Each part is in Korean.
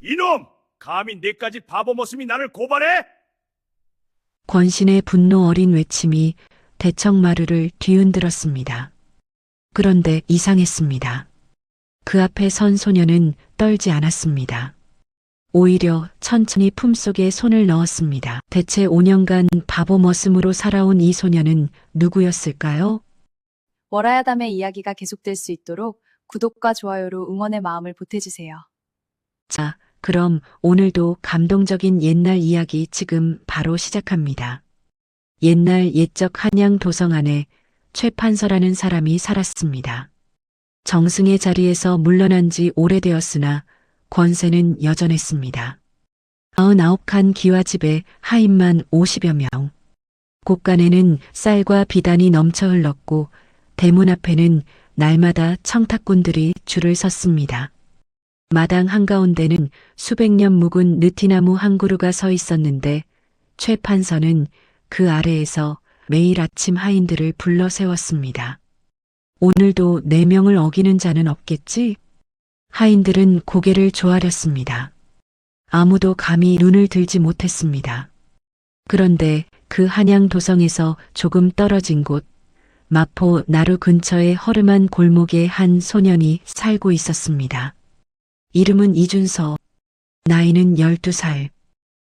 이놈! 감히 내까지 바보 모습이 나를 고발해? 권신의 분노 어린 외침이 대청마루를 뒤흔들었습니다. 그런데 이상했습니다. 그 앞에 선 소녀는 떨지 않았습니다. 오히려 천천히 품속에 손을 넣었습니다. 대체 5년간 바보 머슴으로 살아온 이 소녀는 누구였을까요? 월화야담의 이야기가 계속될 수 있도록 구독과 좋아요로 응원의 마음을 보태주세요. 자, 그럼 오늘도 감동적인 옛날 이야기 지금 바로 시작합니다. 옛날 옛적 한양 도성 안에 최판서라는 사람이 살았습니다. 정승의 자리에서 물러난 지 오래되었으나 권세는 여전했습니다. 99칸 기와집에 하인만 50여 명. 곳간에는 쌀과 비단이 넘쳐 흘렀고 대문 앞에는 날마다 청탁꾼들이 줄을 섰습니다. 마당 한가운데는 수백 년 묵은 느티나무 한 그루가 서 있었는데 최판서는 그 아래에서 매일 아침 하인들을 불러 세웠습니다. 오늘도 내 명을 어기는 자는 없겠지? 하인들은 고개를 조아렸습니다. 아무도 감히 눈을 들지 못했습니다. 그런데 그 한양 도성에서 조금 떨어진 곳, 마포 나루 근처의 허름한 골목에 한 소년이 살고 있었습니다. 이름은 이준서, 나이는 12살.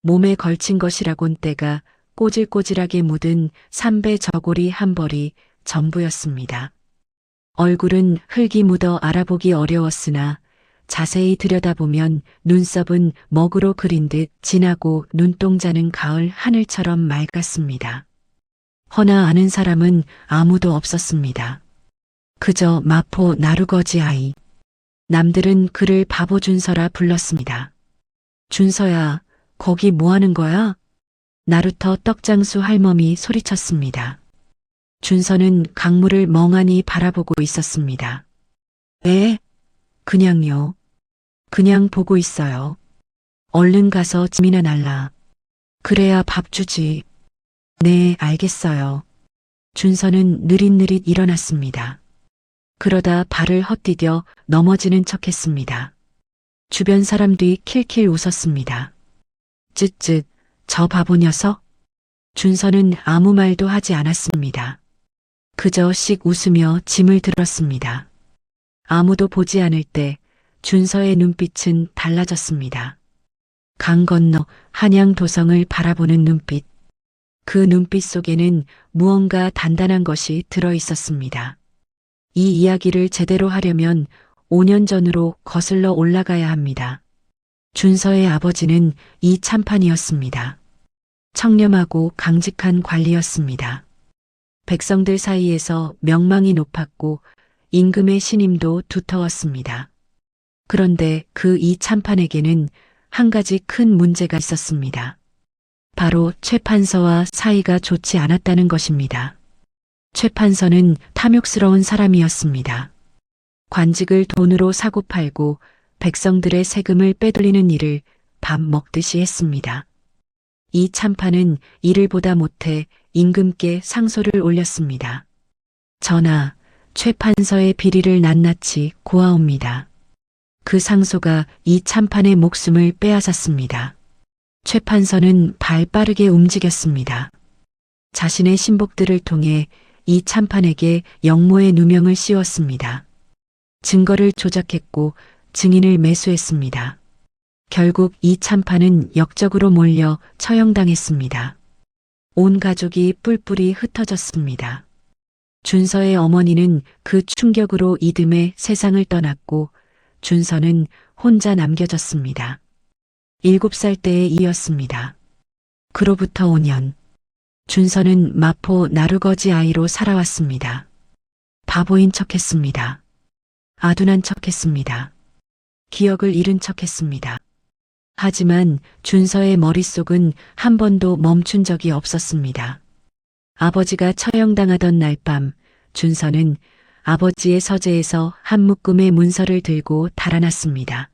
몸에 걸친 것이라곤 때가 꼬질꼬질하게 묻은 삼배 저고리 한 벌이 전부였습니다. 얼굴은 흙이 묻어 알아보기 어려웠으나 자세히 들여다보면 눈썹은 먹으로 그린 듯 진하고 눈동자는 가을 하늘처럼 맑았습니다. 허나 아는 사람은 아무도 없었습니다. 그저 마포 나루거지 아이. 남들은 그를 바보 준서라 불렀습니다. 준서야, 거기 뭐 하는 거야? 나루터 떡장수 할멈이 소리쳤습니다. 준서는 강물을 멍하니 바라보고 있었습니다. 그냥요. 그냥 보고 있어요. 얼른 가서 짐이나 날라. 그래야 밥 주지. 네, 알겠어요. 준서는 느릿느릿 일어났습니다. 그러다 발을 헛디뎌 넘어지는 척했습니다. 주변 사람들이 킬킬 웃었습니다. 쯧쯧, 저 바보 녀석? 준서는 아무 말도 하지 않았습니다. 그저 씩 웃으며 짐을 들었습니다. 아무도 보지 않을 때 준서의 눈빛은 달라졌습니다. 강 건너 한양 도성을 바라보는 눈빛. 그 눈빛 속에는 무언가 단단한 것이 들어 있었습니다. 이 이야기를 제대로 하려면 5년 전으로 거슬러 올라가야 합니다. 준서의 아버지는 이 참판이었습니다. 청렴하고 강직한 관리였습니다. 백성들 사이에서 명망이 높았고 임금의 신임도 두터웠습니다. 그런데 그 이 참판에게는 한 가지 큰 문제가 있었습니다. 바로 최판서와 사이가 좋지 않았다는 것입니다. 최판서는 탐욕스러운 사람이었습니다. 관직을 돈으로 사고 팔고 백성들의 세금을 빼돌리는 일을 밥 먹듯이 했습니다. 이 참판은 이를 보다 못해 임금께 상소를 올렸습니다. 전하, 최판서의 비리를 낱낱이 고하옵니다. 그 상소가 이 참판의 목숨을 빼앗았습니다. 최판서는 발 빠르게 움직였습니다. 자신의 신복들을 통해 이 참판에게 영모의 누명을 씌웠습니다. 증거를 조작했고 증인을 매수했습니다. 결국 이 참판은 역적으로 몰려 처형당했습니다. 온 가족이 뿔뿔이 흩어졌습니다. 준서의 어머니는 그 충격으로 이듬해 세상을 떠났고 준서는 혼자 남겨졌습니다. 7살 때의 일이었습니다. 그로부터 5년. 준서는 마포 나루거지 아이로 살아왔습니다. 바보인 척했습니다. 아둔한 척했습니다. 기억을 잃은 척했습니다. 하지만 준서의 머릿속은 한 번도 멈춘 적이 없었습니다. 아버지가 처형당하던 날 밤 준서는 아버지의 서재에서 한 묶음의 문서를 들고 달아났습니다.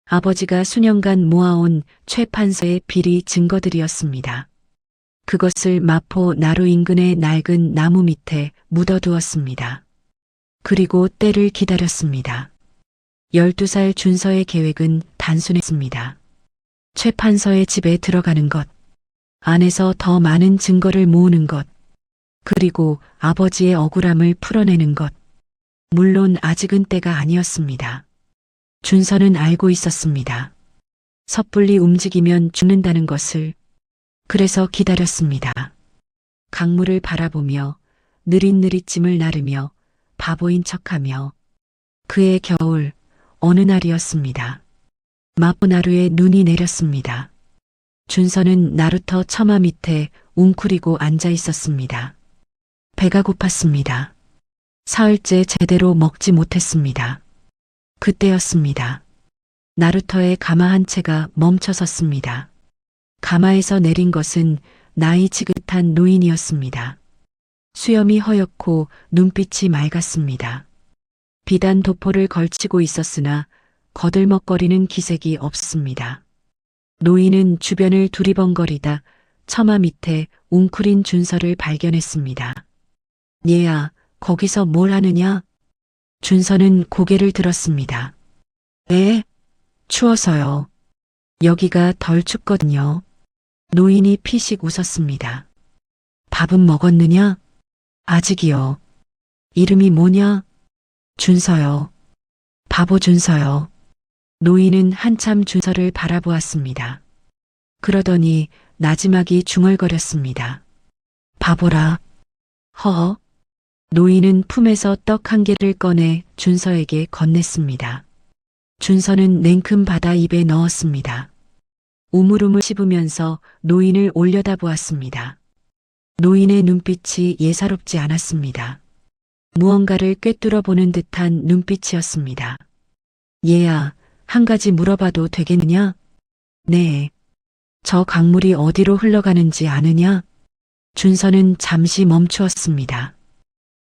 아버지가 수년간 모아온 최판서의 비리 증거들이었습니다. 그것을 마포 나루 인근의 낡은 나무 밑에 묻어두었습니다. 그리고 때를 기다렸습니다. 12살 준서의 계획은 단순했습니다. 최 판서의 집에 들어가는 것, 안에서 더 많은 증거를 모으는 것, 그리고 아버지의 억울함을 풀어내는 것. 물론 아직은 때가 아니었습니다. 준서는 알고 있었습니다. 섣불리 움직이면 죽는다는 것을. 그래서 기다렸습니다. 강물을 바라보며 느릿느릿짐을 나르며 바보인 척하며. 그해 겨울 어느 날이었습니다. 마포나루에 눈이 내렸습니다. 준서는 나루터 처마 밑에 웅크리고 앉아 있었습니다. 배가 고팠습니다. 사흘째 제대로 먹지 못했습니다. 그때였습니다. 나루터의 가마 한 채가 멈춰섰습니다. 가마에서 내린 것은 나이 지긋한 노인이었습니다. 수염이 허옇고 눈빛이 맑았습니다. 비단 도포를 걸치고 있었으나 거들먹거리는 기색이 없습니다. 노인은 주변을 두리번거리다 처마 밑에 웅크린 준서를 발견했습니다. 얘야, 거기서 뭘 하느냐? 준서는 고개를 들었습니다. 추워서요. 여기가 덜 춥거든요. 노인이 피식 웃었습니다. 밥은 먹었느냐? 아직이요. 이름이 뭐냐? 준서요. 바보 준서요. 노인은 한참 준서를 바라보았습니다. 그러더니 나지막이 중얼거렸습니다. 바보라. 허. 노인은 품에서 떡 한 개를 꺼내 준서에게 건넸습니다. 준서는 냉큼 받아 입에 넣었습니다. 우물우물 씹으면서 노인을 올려다보았습니다. 노인의 눈빛이 예사롭지 않았습니다. 무언가를 꿰뚫어 보는 듯한 눈빛이었습니다. 얘야, 한 가지 물어봐도 되겠느냐? 네. 저 강물이 어디로 흘러가는지 아느냐? 준서는 잠시 멈추었습니다.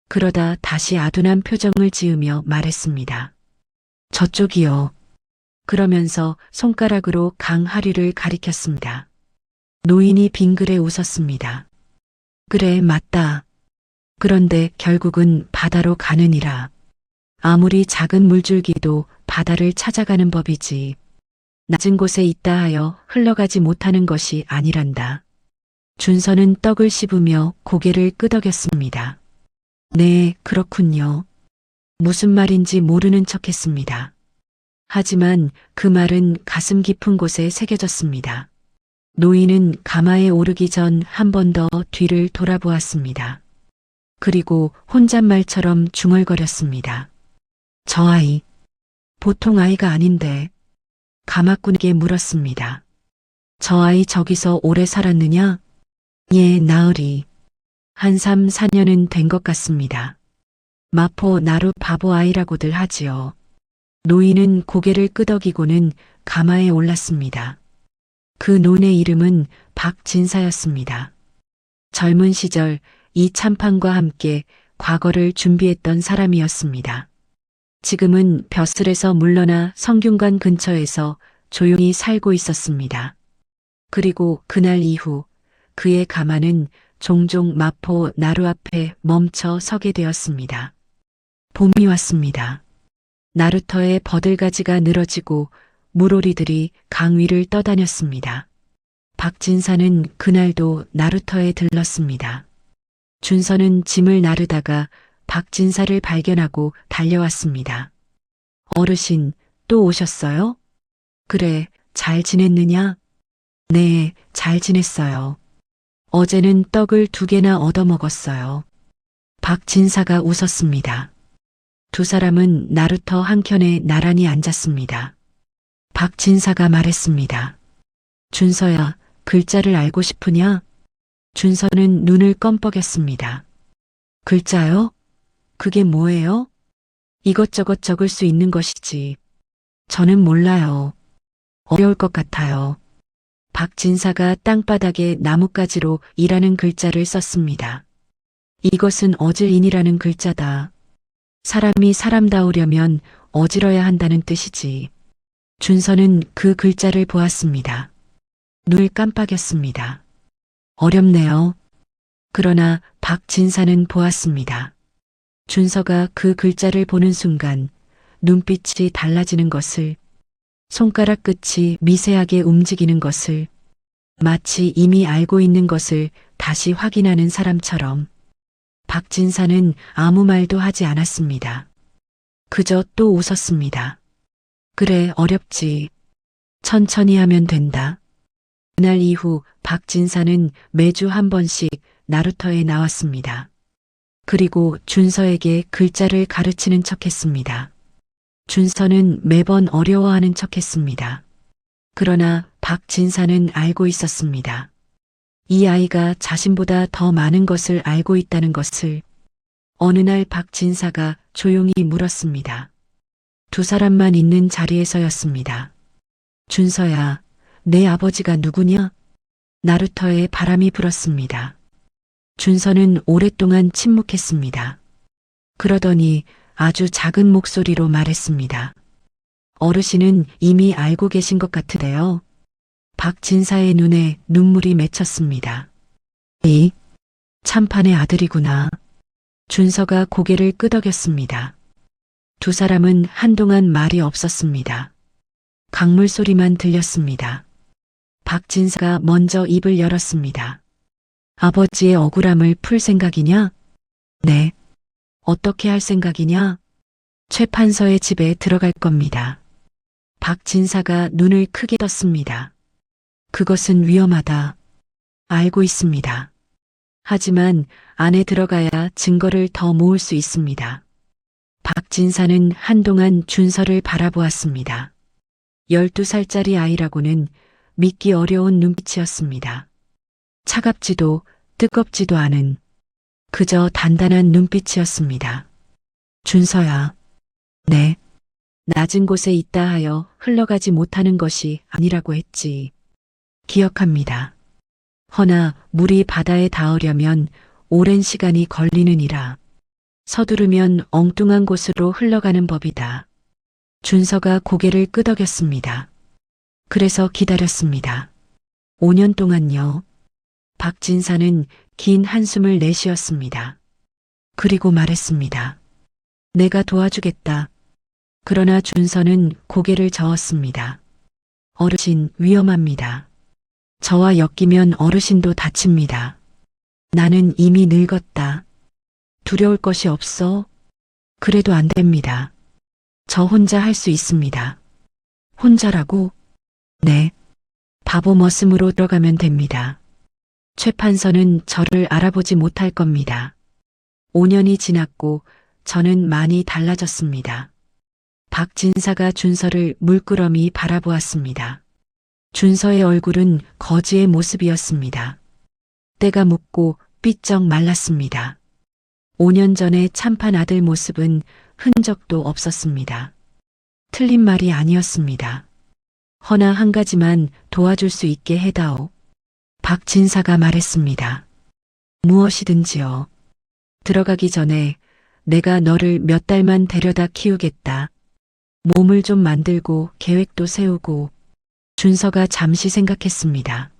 그러다 다시 아둔한 표정을 지으며 말했습니다. 저쪽이요. 그러면서 손가락으로 강 하류를 가리켰습니다. 노인이 빙그레 웃었습니다. 그래, 맞다. 그런데 결국은 바다로 가느니라. 아무리 작은 물줄기도 바다를 찾아가는 법이지. 낮은 곳에 있다 하여 흘러가지 못하는 것이 아니란다. 준서는 떡을 씹으며 고개를 끄덕였습니다. 네, 그렇군요. 무슨 말인지 모르는 척했습니다. 하지만 그 말은 가슴 깊은 곳에 새겨졌습니다. 노인은 가마에 오르기 전 한 번 더 뒤를 돌아보았습니다. 그리고 혼잣말처럼 중얼거렸습니다. 저 아이, 보통 아이가 아닌데. 가마꾼에게 물었습니다. 저 아이 저기서 오래 살았느냐? 예, 나으리. 한 3, 4년은 된 것 같습니다. 마포 나루 바보 아이라고들 하지요. 노인은 고개를 끄덕이고는 가마에 올랐습니다. 그 논의 이름은 박진사였습니다. 젊은 시절 이 참판과 함께 과거를 준비했던 사람이었습니다. 지금은 벼슬에서 물러나 성균관 근처에서 조용히 살고 있었습니다. 그리고 그날 이후 그의 가마는 종종 마포 나루 앞에 멈춰 서게 되었습니다. 봄이 왔습니다. 나루터의 버들가지가 늘어지고 물오리들이 강 위를 떠다녔습니다. 박진사는 그날도 나루터에 들렀습니다. 준서는 짐을 나르다가 박진사를 발견하고 달려왔습니다. 어르신, 또 오셨어요? 그래, 잘 지냈느냐? 네, 잘 지냈어요. 어제는 떡을 2개나 얻어먹었어요. 박진사가 웃었습니다. 두 사람은 나루터 한켠에 나란히 앉았습니다. 박진사가 말했습니다. 준서야, 글자를 알고 싶으냐? 준서는 눈을 껌뻑였습니다. 글자요? 그게 뭐예요? 이것저것 적을 수 있는 것이지. 저는 몰라요. 어려울 것 같아요. 박진사가 땅바닥에 나뭇가지로 이라는 글자를 썼습니다. 이것은 어질인이라는 글자다. 사람이 사람다우려면 어지러야 한다는 뜻이지. 준서는 그 글자를 보았습니다. 눈을 깜빡였습니다. 어렵네요. 그러나 박진사는 보았습니다. 준서가 그 글자를 보는 순간 눈빛이 달라지는 것을, 손가락 끝이 미세하게 움직이는 것을, 마치 이미 알고 있는 것을 다시 확인하는 사람처럼 박진사는 아무 말도 하지 않았습니다. 그저 또 웃었습니다. 그래, 어렵지. 천천히 하면 된다. 그날 이후 박진사는 매주 한 번씩 나루터에 나왔습니다. 그리고 준서에게 글자를 가르치는 척했습니다. 준서는 매번 어려워하는 척했습니다. 그러나 박진사는 알고 있었습니다. 이 아이가 자신보다 더 많은 것을 알고 있다는 것을. 어느 날 박진사가 조용히 물었습니다. 두 사람만 있는 자리에서였습니다. 준서야, 내 아버지가 누구냐? 나루터에 바람이 불었습니다. 준서는 오랫동안 침묵했습니다. 그러더니 아주 작은 목소리로 말했습니다. 어르신은 이미 알고 계신 것 같으세요. 박진사의 눈에 눈물이 맺혔습니다. 이 참판의 아들이구나. 준서가 고개를 끄덕였습니다. 두 사람은 한동안 말이 없었습니다. 강물 소리만 들렸습니다. 박진사가 먼저 입을 열었습니다. 아버지의 억울함을 풀 생각이냐? 네. 어떻게 할 생각이냐? 최 판서의 집에 들어갈 겁니다. 박진사가 눈을 크게 떴습니다. 그것은 위험하다. 알고 있습니다. 하지만 안에 들어가야 증거를 더 모을 수 있습니다. 박진사는 한동안 준서를 바라보았습니다. 12살짜리 아이라고는 믿기 어려운 눈빛이었습니다. 차갑지도 뜨겁지도 않은 그저 단단한 눈빛이었습니다. 준서야. 네. 낮은 곳에 있다 하여 흘러가지 못하는 것이 아니라고 했지. 기억합니다. 허나 물이 바다에 닿으려면 오랜 시간이 걸리느니라. 서두르면 엉뚱한 곳으로 흘러가는 법이다. 준서가 고개를 끄덕였습니다. 그래서 기다렸습니다. 5년 동안요. 박진사는 긴 한숨을 내쉬었습니다. 그리고 말했습니다. 내가 도와주겠다. 그러나 준서는 고개를 저었습니다. 어르신, 위험합니다. 저와 엮이면 어르신도 다칩니다. 나는 이미 늙었다. 두려울 것이 없어? 그래도 안 됩니다. 저 혼자 할 수 있습니다. 혼자라고? 네. 바보 머슴으로 들어가면 됩니다. 최 판서는 저를 알아보지 못할 겁니다. 5년이 지났고 저는 많이 달라졌습니다. 박진사가 준서를 물끄러미 바라보았습니다. 준서의 얼굴은 거지의 모습이었습니다. 때가 묻고 삐쩍 말랐습니다. 5년 전의 참판 아들 모습은 흔적도 없었습니다. 틀린 말이 아니었습니다. 허나 한 가지만 도와줄 수 있게 해다오. 박진사가 말했습니다. 무엇이든지요. 들어가기 전에 내가 너를 몇 달만 데려다 키우겠다. 몸을 좀 만들고 계획도 세우고. 준서가 잠시 생각했습니다.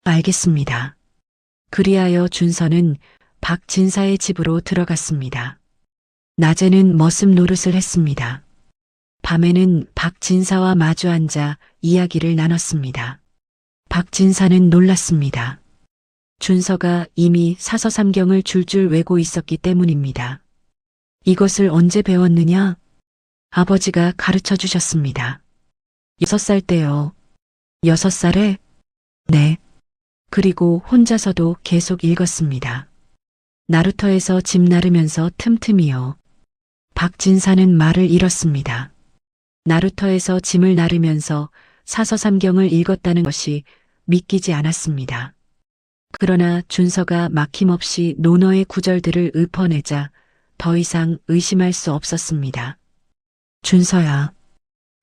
알겠습니다. 그리하여 준서는 박진사의 집으로 들어갔습니다. 낮에는 머슴 노릇을 했습니다. 밤에는 박진사와 마주 앉아 이야기를 나눴습니다. 박진사는 놀랐습니다. 준서가 이미 사서삼경을 줄줄 외고 있었기 때문입니다. 이것을 언제 배웠느냐? 아버지가 가르쳐 주셨습니다. 6살 때요. 6살에? 네. 그리고 혼자서도 계속 읽었습니다. 나루터에서 집 나르면서 틈틈이요. 박진사는 말을 잃었습니다. 나루터에서 짐을 나르면서 사서삼경을 읽었다는 것이 믿기지 않았습니다. 그러나 준서가 막힘없이 논어의 구절들을 읊어내자 더 이상 의심할 수 없었습니다. 준서야.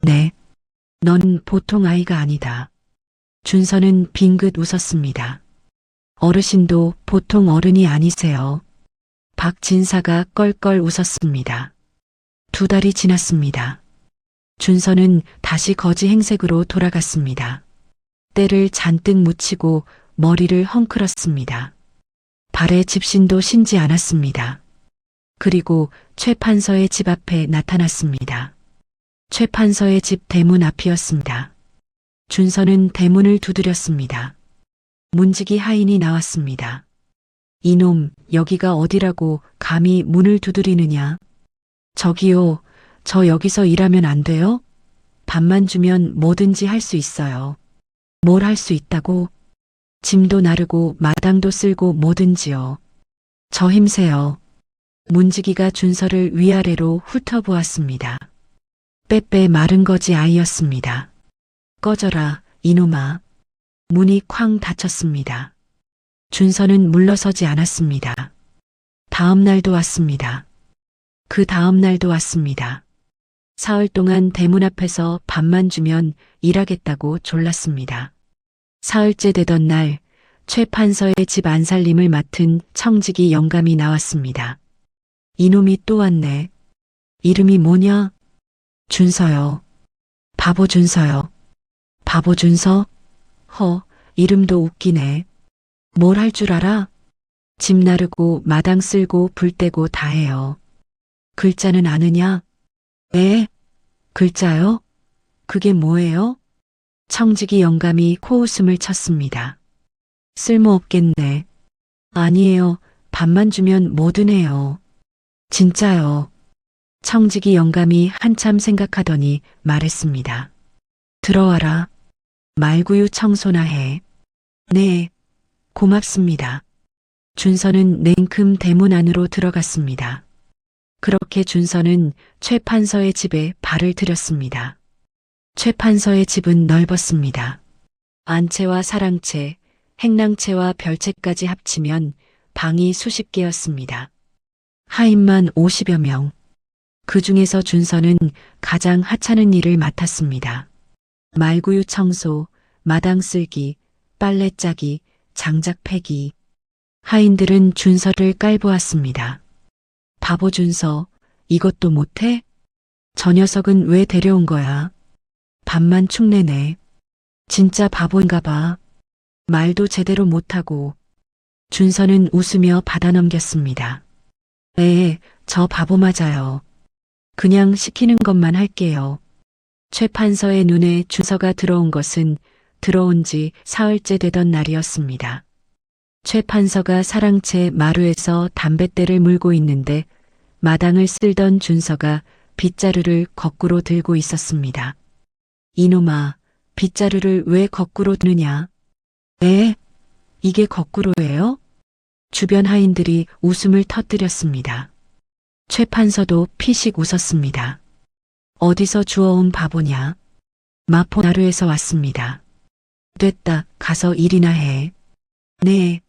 네. 넌 보통 아이가 아니다. 준서는 빙긋 웃었습니다. 어르신도 보통 어른이 아니세요. 박진사가 껄껄 웃었습니다. 2달이 지났습니다. 준서는 다시 거지 행색으로 돌아갔습니다. 때를 잔뜩 묻히고 머리를 헝클었습니다. 발에 집신도 신지 않았습니다. 그리고 최 판서의 집 앞에 나타났습니다. 최 판서의 집 대문 앞이었습니다. 준서는 대문을 두드렸습니다. 문지기 하인이 나왔습니다. 이놈, 여기가 어디라고 감히 문을 두드리느냐? 저기요, 저 여기서 일하면 안 돼요? 밥만 주면 뭐든지 할 수 있어요. 뭘 할 수 있다고? 짐도 나르고 마당도 쓸고 뭐든지요. 저 힘세요. 문지기가 준서를 위아래로 훑어보았습니다. 빼빼 마른 거지 아이였습니다. 꺼져라, 이놈아. 문이 쾅 닫혔습니다. 준서는 물러서지 않았습니다. 다음 날도 왔습니다. 그 다음 날도 왔습니다. 사흘 동안 대문 앞에서 밥만 주면 일하겠다고 졸랐습니다. 사흘째 되던 날, 최 판서의 집 안살림을 맡은 청지기 영감이 나왔습니다. 이놈이 또 왔네. 이름이 뭐냐? 준서요. 바보 준서요. 바보 준서? 허, 이름도 웃기네. 뭘 할 줄 알아? 집 나르고 마당 쓸고 불 떼고 다 해요. 글자는 아느냐? 에? 글자요? 그게 뭐예요? 청지기 영감이 코웃음을 쳤습니다. 쓸모없겠네. 아니에요. 밥만 주면 뭐든 해요. 진짜요. 청지기 영감이 한참 생각하더니 말했습니다. 들어와라. 말구유 청소나 해. 네. 고맙습니다. 준서는 냉큼 대문 안으로 들어갔습니다. 그렇게 준서는 최 판서의 집에 발을 들였습니다. 최 판서의 집은 넓었습니다. 안채와 사랑채, 행랑채와 별채까지 합치면 방이 수십 개였습니다. 하인만 50여 명. 그 중에서 준서는 가장 하찮은 일을 맡았습니다. 말구유 청소, 마당 쓸기, 빨래 짜기, 장작 패기. 하인들은 준서를 깔보았습니다. 바보 준서, 이것도 못해? 저 녀석은 왜 데려온 거야? 밥만 축내네. 진짜 바보인가 봐. 말도 제대로 못하고. 준서는 웃으며 받아넘겼습니다. 저 바보 맞아요. 그냥 시키는 것만 할게요. 최 판서의 눈에 준서가 들어온 것은 들어온 지 사흘째 되던 날이었습니다. 최 판서가 사랑채 마루에서 담뱃대를 물고 있는데 마당을 쓸던 준서가 빗자루를 거꾸로 들고 있었습니다. 이놈아, 빗자루를 왜 거꾸로 드느냐? 이게 거꾸로예요? 주변 하인들이 웃음을 터뜨렸습니다. 최 판서도 피식 웃었습니다. 어디서 주워온 바보냐? 마포 나루에서 왔습니다. 됐다, 가서 일이나 해. 네.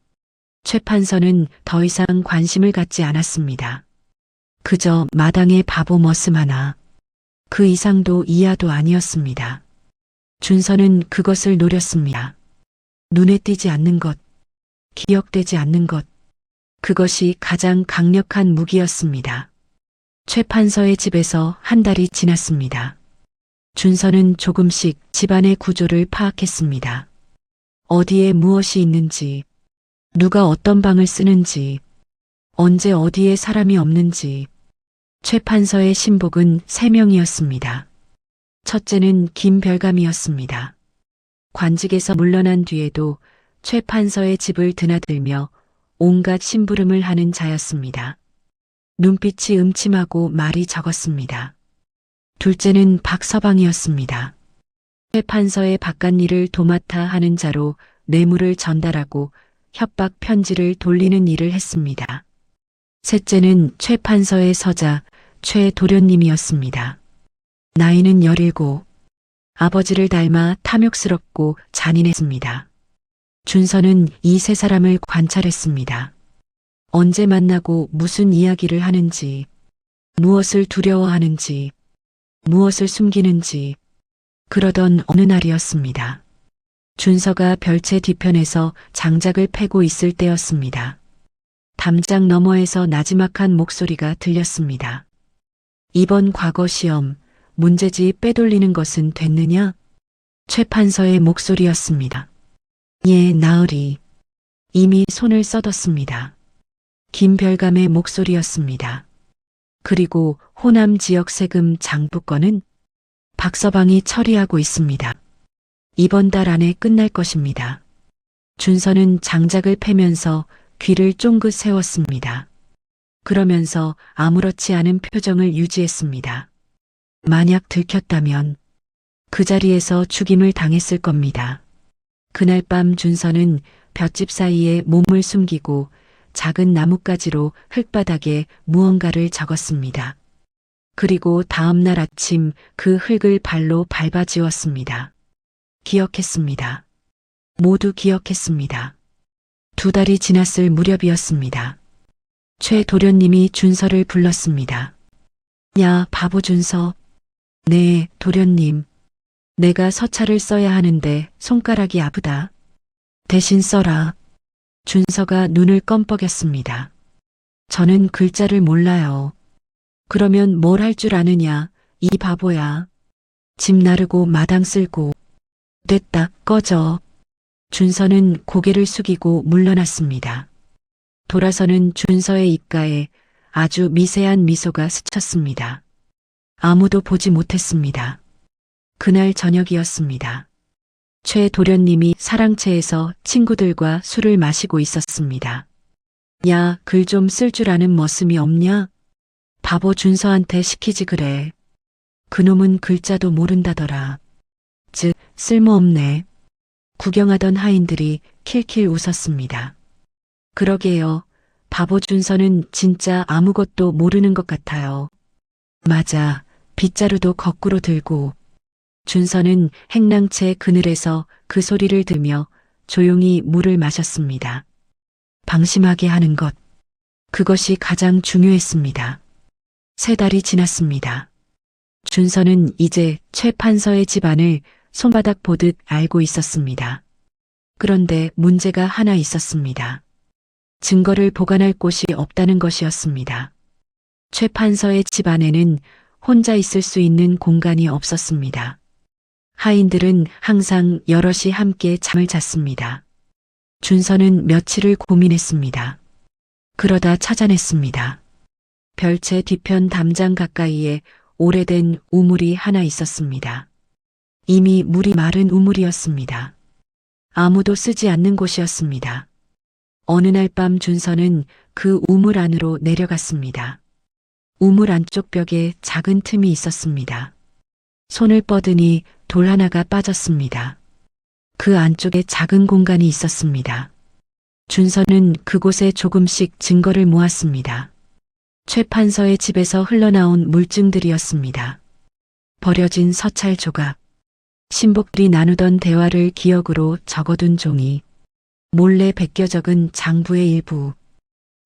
최 판서는 더 이상 관심을 갖지 않았습니다. 그저 마당에 바보 머슴 하나. 그 이상도 이하도 아니었습니다. 준서는 그것을 노렸습니다. 눈에 띄지 않는 것, 기억되지 않는 것. 그것이 가장 강력한 무기였습니다. 최 판서의 집에서 한 달이 지났습니다. 준서는 조금씩 집안의 구조를 파악했습니다. 어디에 무엇이 있는지, 누가 어떤 방을 쓰는지, 언제 어디에 사람이 없는지. 최 판서의 신복은 3명이었습니다. 첫째는 김별감이었습니다. 관직에서 물러난 뒤에도 최 판서의 집을 드나들며 온갖 심부름을 하는 자였습니다. 눈빛이 음침하고 말이 적었습니다. 둘째는 박서방이었습니다. 최 판서의 바깥일을 도맡아 하는 자로 뇌물을 전달하고 협박 편지를 돌리는 일을 했습니다. 셋째는 최 판서의 서자 최 도련님이었습니다. 나이는 17, 아버지를 닮아 탐욕스럽고 잔인했습니다. 준서는 이 세 사람을 관찰했습니다. 언제 만나고 무슨 이야기를 하는지, 무엇을 두려워하는지, 무엇을 숨기는지. 그러던 어느 날이었습니다. 준서가 별채 뒤편에서 장작을 패고 있을 때였습니다. 담장 너머에서 나지막한 목소리가 들렸습니다. 이번 과거 시험, 문제지 빼돌리는 것은 됐느냐? 최 판서의 목소리였습니다. 예, 나으리. 이미 손을 써뒀습니다. 김별감의 목소리였습니다. 그리고 호남 지역 세금 장부권은 박서방이 처리하고 있습니다. 이번 달 안에 끝날 것입니다. 준서는 장작을 패면서 귀를 쫑긋 세웠습니다. 그러면서 아무렇지 않은 표정을 유지했습니다. 만약 들켰다면 그 자리에서 죽임을 당했을 겁니다. 그날 밤 준서는 볏짚 사이에 몸을 숨기고 작은 나뭇가지로 흙바닥에 무언가를 적었습니다. 그리고 다음 날 아침 그 흙을 발로 밟아 지웠습니다. 기억했습니다. 모두 기억했습니다. 2달이 지났을 무렵이었습니다. 최 도련님이 준서를 불렀습니다. 야, 바보 준서. 네, 도련님. 내가 서찰을 써야 하는데 손가락이 아프다. 대신 써라. 준서가 눈을 껌뻑였습니다. 저는 글자를 몰라요. 그러면 뭘 할 줄 아느냐, 이 바보야. 집 나르고 마당 쓸고. 됐다, 꺼져. 준서는 고개를 숙이고 물러났습니다. 돌아서는 준서의 입가에 아주 미세한 미소가 스쳤습니다. 아무도 보지 못했습니다. 그날 저녁이었습니다. 최 도련님이 사랑채에서 친구들과 술을 마시고 있었습니다. 야, 글 좀 쓸 줄 아는 머슴이 없냐? 바보 준서한테 시키지 그래. 그놈은 글자도 모른다더라. 즉, 쓸모없네. 구경하던 하인들이 킬킬 웃었습니다. 그러게요. 바보 준서는 진짜 아무것도 모르는 것 같아요. 맞아. 빗자루도 거꾸로 들고. 준서는 행랑채 그늘에서 그 소리를 들으며 조용히 물을 마셨습니다. 방심하게 하는 것. 그것이 가장 중요했습니다. 3달이 지났습니다. 준서는 이제 최 판서의 집안을 손바닥 보듯 알고 있었습니다. 그런데 문제가 하나 있었습니다. 증거를 보관할 곳이 없다는 것이었습니다. 최 판서의 집안에는 혼자 있을 수 있는 공간이 없었습니다. 하인들은 항상 여럿이 함께 잠을 잤습니다. 준서는 며칠을 고민했습니다. 그러다 찾아냈습니다. 별채 뒤편 담장 가까이에 오래된 우물이 하나 있었습니다. 이미 물이 마른 우물이었습니다. 아무도 쓰지 않는 곳이었습니다. 어느 날 밤 준서는 그 우물 안으로 내려갔습니다. 우물 안쪽 벽에 작은 틈이 있었습니다. 손을 뻗으니 돌 하나가 빠졌습니다. 그 안쪽에 작은 공간이 있었습니다. 준서는 그곳에 조금씩 증거를 모았습니다. 최 판서의 집에서 흘러나온 물증들이었습니다. 버려진 서찰 조각, 신복들이 나누던 대화를 기억으로 적어둔 종이, 몰래 베껴 적은 장부의 일부,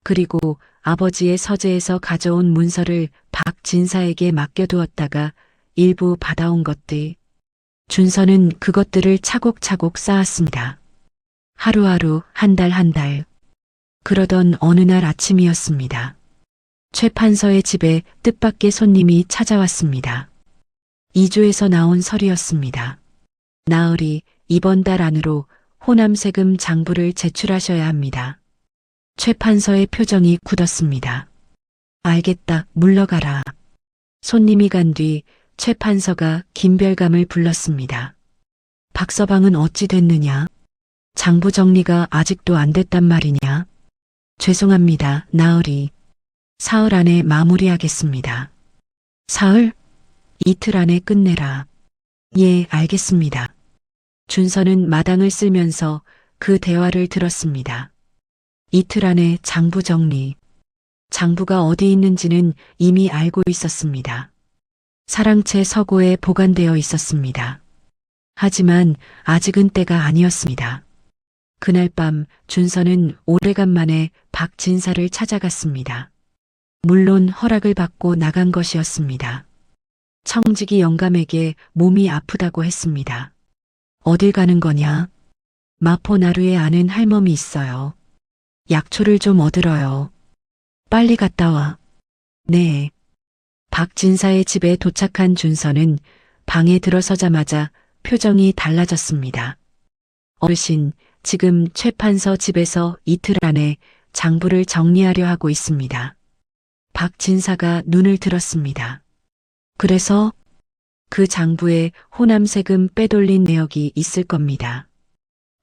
그리고 아버지의 서재에서 가져온 문서를 박 진사에게 맡겨두었다가 일부 받아온 것들. 준서는 그것들을 차곡차곡 쌓았습니다. 하루하루, 한 달 한 달. 그러던 어느 날 아침이었습니다. 최 판서의 집에 뜻밖의 손님이 찾아왔습니다. 이주에서 나온 설이었습니다. 나으리, 이번 달 안으로 호남 세금 장부를 제출하셔야 합니다. 최 판서의 표정이 굳었습니다. 알겠다, 물러가라. 손님이 간 뒤 최 판서가 김별감을 불렀습니다. 박서방은 어찌 됐느냐? 장부 정리가 아직도 안 됐단 말이냐? 죄송합니다, 나으리. 사흘 안에 마무리하겠습니다. 사흘? 이틀 안에 끝내라. 예, 알겠습니다. 준서는 마당을 쓸면서 그 대화를 들었습니다. 이틀 안에 장부 정리. 장부가 어디 있는지는 이미 알고 있었습니다. 사랑채 서고에 보관되어 있었습니다. 하지만 아직은 때가 아니었습니다. 그날 밤 준서는 오래간만에 박진사를 찾아갔습니다. 물론 허락을 받고 나간 것이었습니다. 청직이 영감에게 몸이 아프다고 했습니다. 어딜 가는 거냐? 마포나루에 아는 할멈이 있어요. 약초를 좀 얻으러요. 빨리 갔다 와. 네. 박진사의 집에 도착한 준서는 방에 들어서자마자 표정이 달라졌습니다. 어르신, 지금 최 판서 집에서 이틀 안에 장부를 정리하려 하고 있습니다. 박 진사가 눈을 들었습니다. 그래서 그 장부에 호남 세금 빼돌린 내역이 있을 겁니다.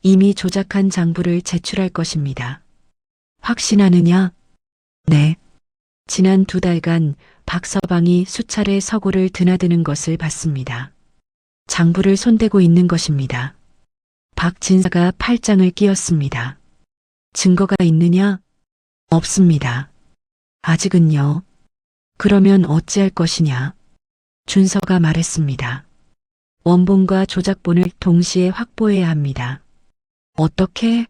이미 조작한 장부를 제출할 것입니다. 확신하느냐? 네. 지난 2달간 박서방이 수차례 서구를 드나드는 것을 봤습니다. 장부를 손대고 있는 것입니다. 박 진사가 팔짱을 끼었습니다. 증거가 있느냐? 없습니다. 아직은요. 그러면 어찌할 것이냐? 준서가 말했습니다. 원본과 조작본을 동시에 확보해야 합니다. 어떻게?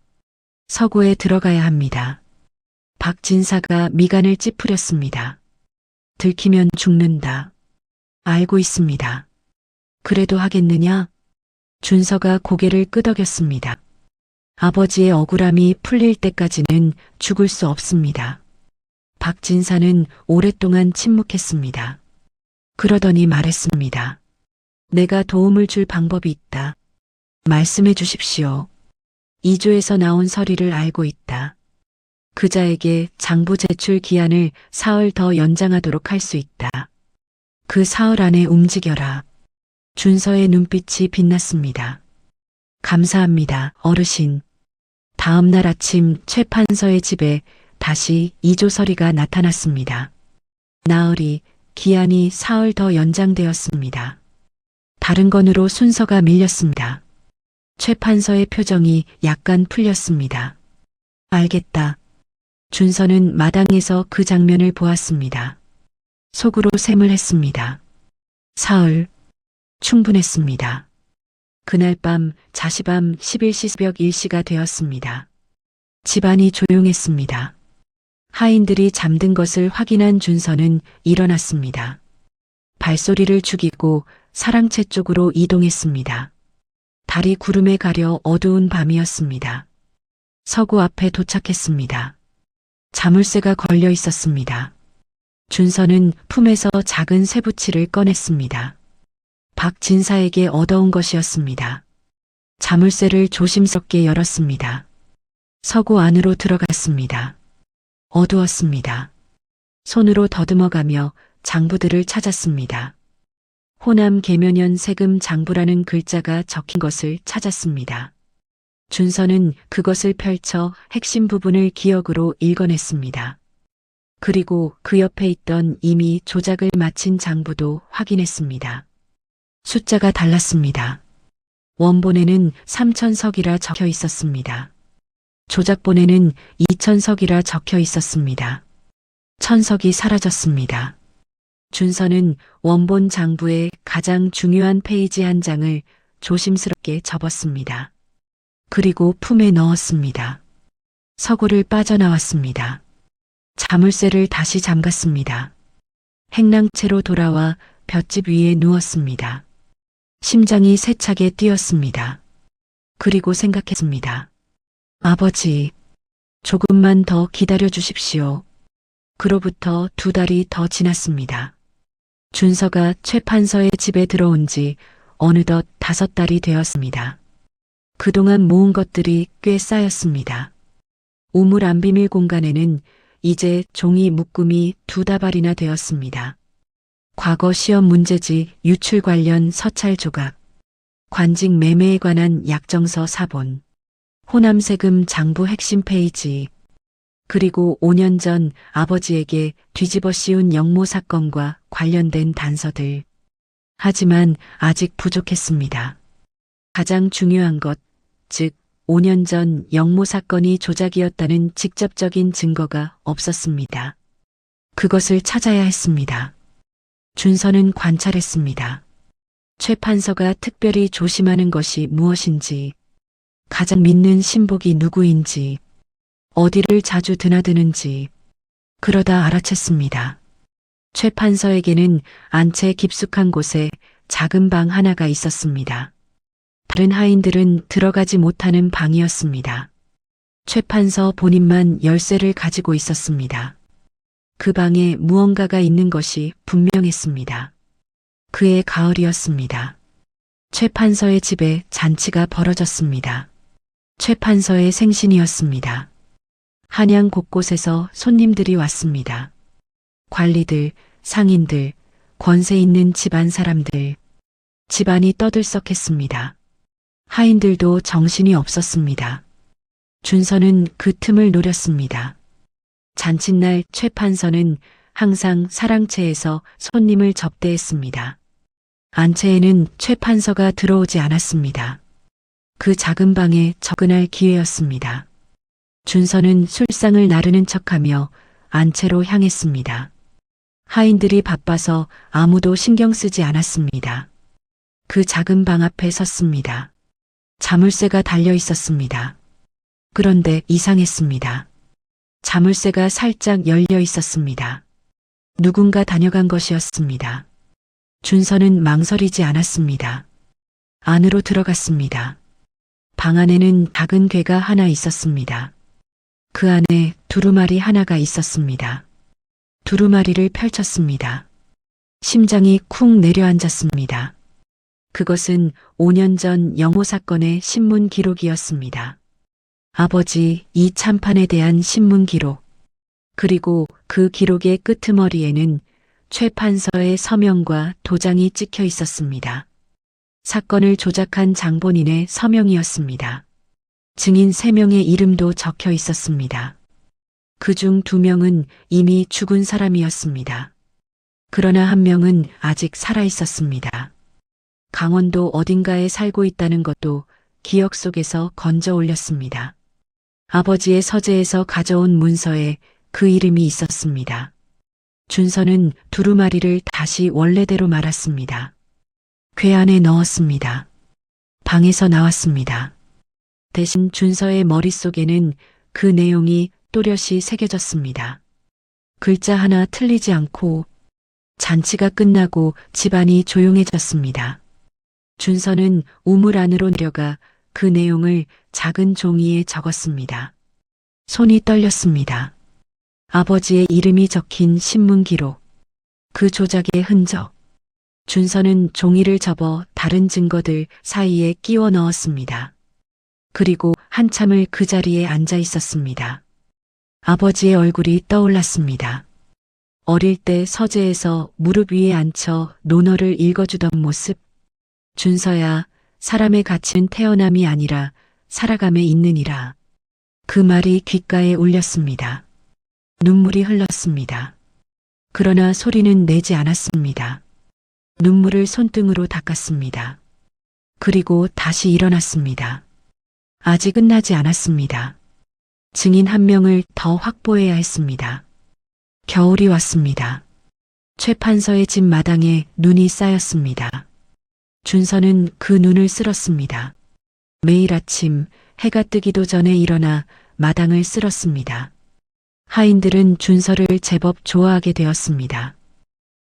서구에 들어가야 합니다. 박 진사가 미간을 찌푸렸습니다. 들키면 죽는다. 알고 있습니다. 그래도 하겠느냐? 준서가 고개를 끄덕였습니다. 아버지의 억울함이 풀릴 때까지는 죽을 수 없습니다. 박 진사는 오랫동안 침묵했습니다. 그러더니 말했습니다. 내가 도움을 줄 방법이 있다. 말씀해 주십시오. 이조에서 나온 서리를 알고 있다. 그자에게 장부 제출 기한을 사흘 더 연장하도록 할 수 있다. 그 사흘 안에 움직여라. 준서의 눈빛이 빛났습니다. 감사합니다, 어르신. 다음 날 아침 최 판서의 집에 다시 이조 서리가 나타났습니다. 나으리, 기한이 사흘 더 연장되었습니다. 다른 건으로 순서가 밀렸습니다. 최 판서의 표정이 약간 풀렸습니다. 알겠다. 준서는 마당에서 그 장면을 보았습니다. 속으로 셈을 했습니다. 사흘, 충분했습니다. 그날 밤 자시밤 11시 새벽 1시가 되었습니다. 집안이 조용했습니다. 하인들이 잠든 것을 확인한 준서는 일어났습니다. 발소리를 죽이고 사랑채 쪽으로 이동했습니다. 달이 구름에 가려 어두운 밤이었습니다. 서구 앞에 도착했습니다. 자물쇠가 걸려 있었습니다. 준서는 품에서 작은 쇠붙이를 꺼냈습니다. 박 진사에게 얻어온 것이었습니다. 자물쇠를 조심스럽게 열었습니다. 서구 안으로 들어갔습니다. 어두웠습니다. 손으로 더듬어가며 장부들을 찾았습니다. 호남 계면연 세금 장부라는 글자가 적힌 것을 찾았습니다. 준서는 그것을 펼쳐 핵심 부분을 기억으로 읽어냈습니다. 그리고 그 옆에 있던 이미 조작을 마친 장부도 확인했습니다. 숫자가 달랐습니다. 원본에는 3,000석이라 적혀 있었습니다. 조작본에는 2,000석이라 적혀 있었습니다. 1,000석이 사라졌습니다. 준서는 원본 장부의 가장 중요한 페이지 한 장을 조심스럽게 접었습니다. 그리고 품에 넣었습니다. 서구를 빠져나왔습니다. 자물쇠를 다시 잠갔습니다. 행랑채로 돌아와 볏짚 위에 누웠습니다. 심장이 세차게 뛰었습니다. 그리고 생각했습니다. 아버지, 조금만 더 기다려 주십시오. 그로부터 2달이 더 지났습니다. 준서가 최 판서의 집에 들어온 지 어느덧 5달이 되었습니다. 그동안 모은 것들이 꽤 쌓였습니다. 우물 안 비밀 공간에는 이제 종이 묶음이 2다발이나 되었습니다. 과거 시험 문제지 유출 관련 서찰 조각, 관직 매매에 관한 약정서 사본, 호남 세금 장부 핵심 페이지, 그리고 5년 전 아버지에게 뒤집어 씌운 영모 사건과 관련된 단서들. 하지만 아직 부족했습니다. 가장 중요한 것, 즉 5년 전 영모 사건이 조작이었다는 직접적인 증거가 없었습니다. 그것을 찾아야 했습니다. 준서는 관찰했습니다. 최 판서가 특별히 조심하는 것이 무엇인지, 가장 믿는 신복이 누구인지, 어디를 자주 드나드는지, 그러다 알아챘습니다. 최 판서에게는 안채 깊숙한 곳에 작은 방 하나가 있었습니다. 다른 하인들은 들어가지 못하는 방이었습니다. 최 판서 본인만 열쇠를 가지고 있었습니다. 그 방에 무언가가 있는 것이 분명했습니다. 그해 가을이었습니다. 최 판서의 집에 잔치가 벌어졌습니다. 최 판서의 생신이었습니다. 한양 곳곳에서 손님들이 왔습니다. 관리들, 상인들, 권세 있는 집안 사람들. 집안이 떠들썩했습니다. 하인들도 정신이 없었습니다. 준서는 그 틈을 노렸습니다. 잔칫날 최 판서는 항상 사랑채에서 손님을 접대했습니다. 안채에는 최 판서가 들어오지 않았습니다. 그 작은 방에 접근할 기회였습니다. 준서는 술상을 나르는 척하며 안채로 향했습니다. 하인들이 바빠서 아무도 신경 쓰지 않았습니다. 그 작은 방 앞에 섰습니다. 자물쇠가 달려 있었습니다. 그런데 이상했습니다. 자물쇠가 살짝 열려 있었습니다. 누군가 다녀간 것이었습니다. 준서는 망설이지 않았습니다. 안으로 들어갔습니다. 방 안에는 작은 궤가 하나 있었습니다. 그 안에 두루마리 하나가 있었습니다. 두루마리를 펼쳤습니다. 심장이 쿵 내려앉았습니다. 그것은 5년 전 영호 사건의 신문 기록이었습니다. 아버지 이 참판에 대한 신문 기록. 그리고 그 기록의 끄트머리에는 최 판서의 서명과 도장이 찍혀 있었습니다. 사건을 조작한 장본인의 서명이었습니다. 증인 3명의 이름도 적혀 있었습니다. 그중 2명은 이미 죽은 사람이었습니다. 그러나 1명은 아직 살아 있었습니다. 강원도 어딘가에 살고 있다는 것도 기억 속에서 건져 올렸습니다. 아버지의 서재에서 가져온 문서에 그 이름이 있었습니다. 준서는 두루마리를 다시 원래대로 말았습니다. 궤 안에 넣었습니다. 방에서 나왔습니다. 대신 준서의 머릿속에는 그 내용이 또렷이 새겨졌습니다. 글자 하나 틀리지 않고 잔치가 끝나고 집안이 조용해졌습니다. 준서는 우물 안으로 내려가 그 내용을 작은 종이에 적었습니다. 손이 떨렸습니다. 아버지의 이름이 적힌 신문 기록, 그 조작의 흔적. 준서는 종이를 접어 다른 증거들 사이에 끼워 넣었습니다. 그리고 한참을 그 자리에 앉아 있었습니다. 아버지의 얼굴이 떠올랐습니다. 어릴 때 서재에서 무릎 위에 앉혀 논어를 읽어주던 모습. 준서야, 사람의 가치는 태어남이 아니라 살아감에 있느니라. 그 말이 귓가에 울렸습니다. 눈물이 흘렀습니다. 그러나 소리는 내지 않았습니다. 눈물을 손등으로 닦았습니다. 그리고 다시 일어났습니다. 아직 끝나지 않았습니다. 증인 1명을 더 확보해야 했습니다. 겨울이 왔습니다. 최 판서의 집 마당에 눈이 쌓였습니다. 준서는 그 눈을 쓸었습니다. 매일 아침 해가 뜨기도 전에 일어나 마당을 쓸었습니다. 하인들은 준서를 제법 좋아하게 되었습니다.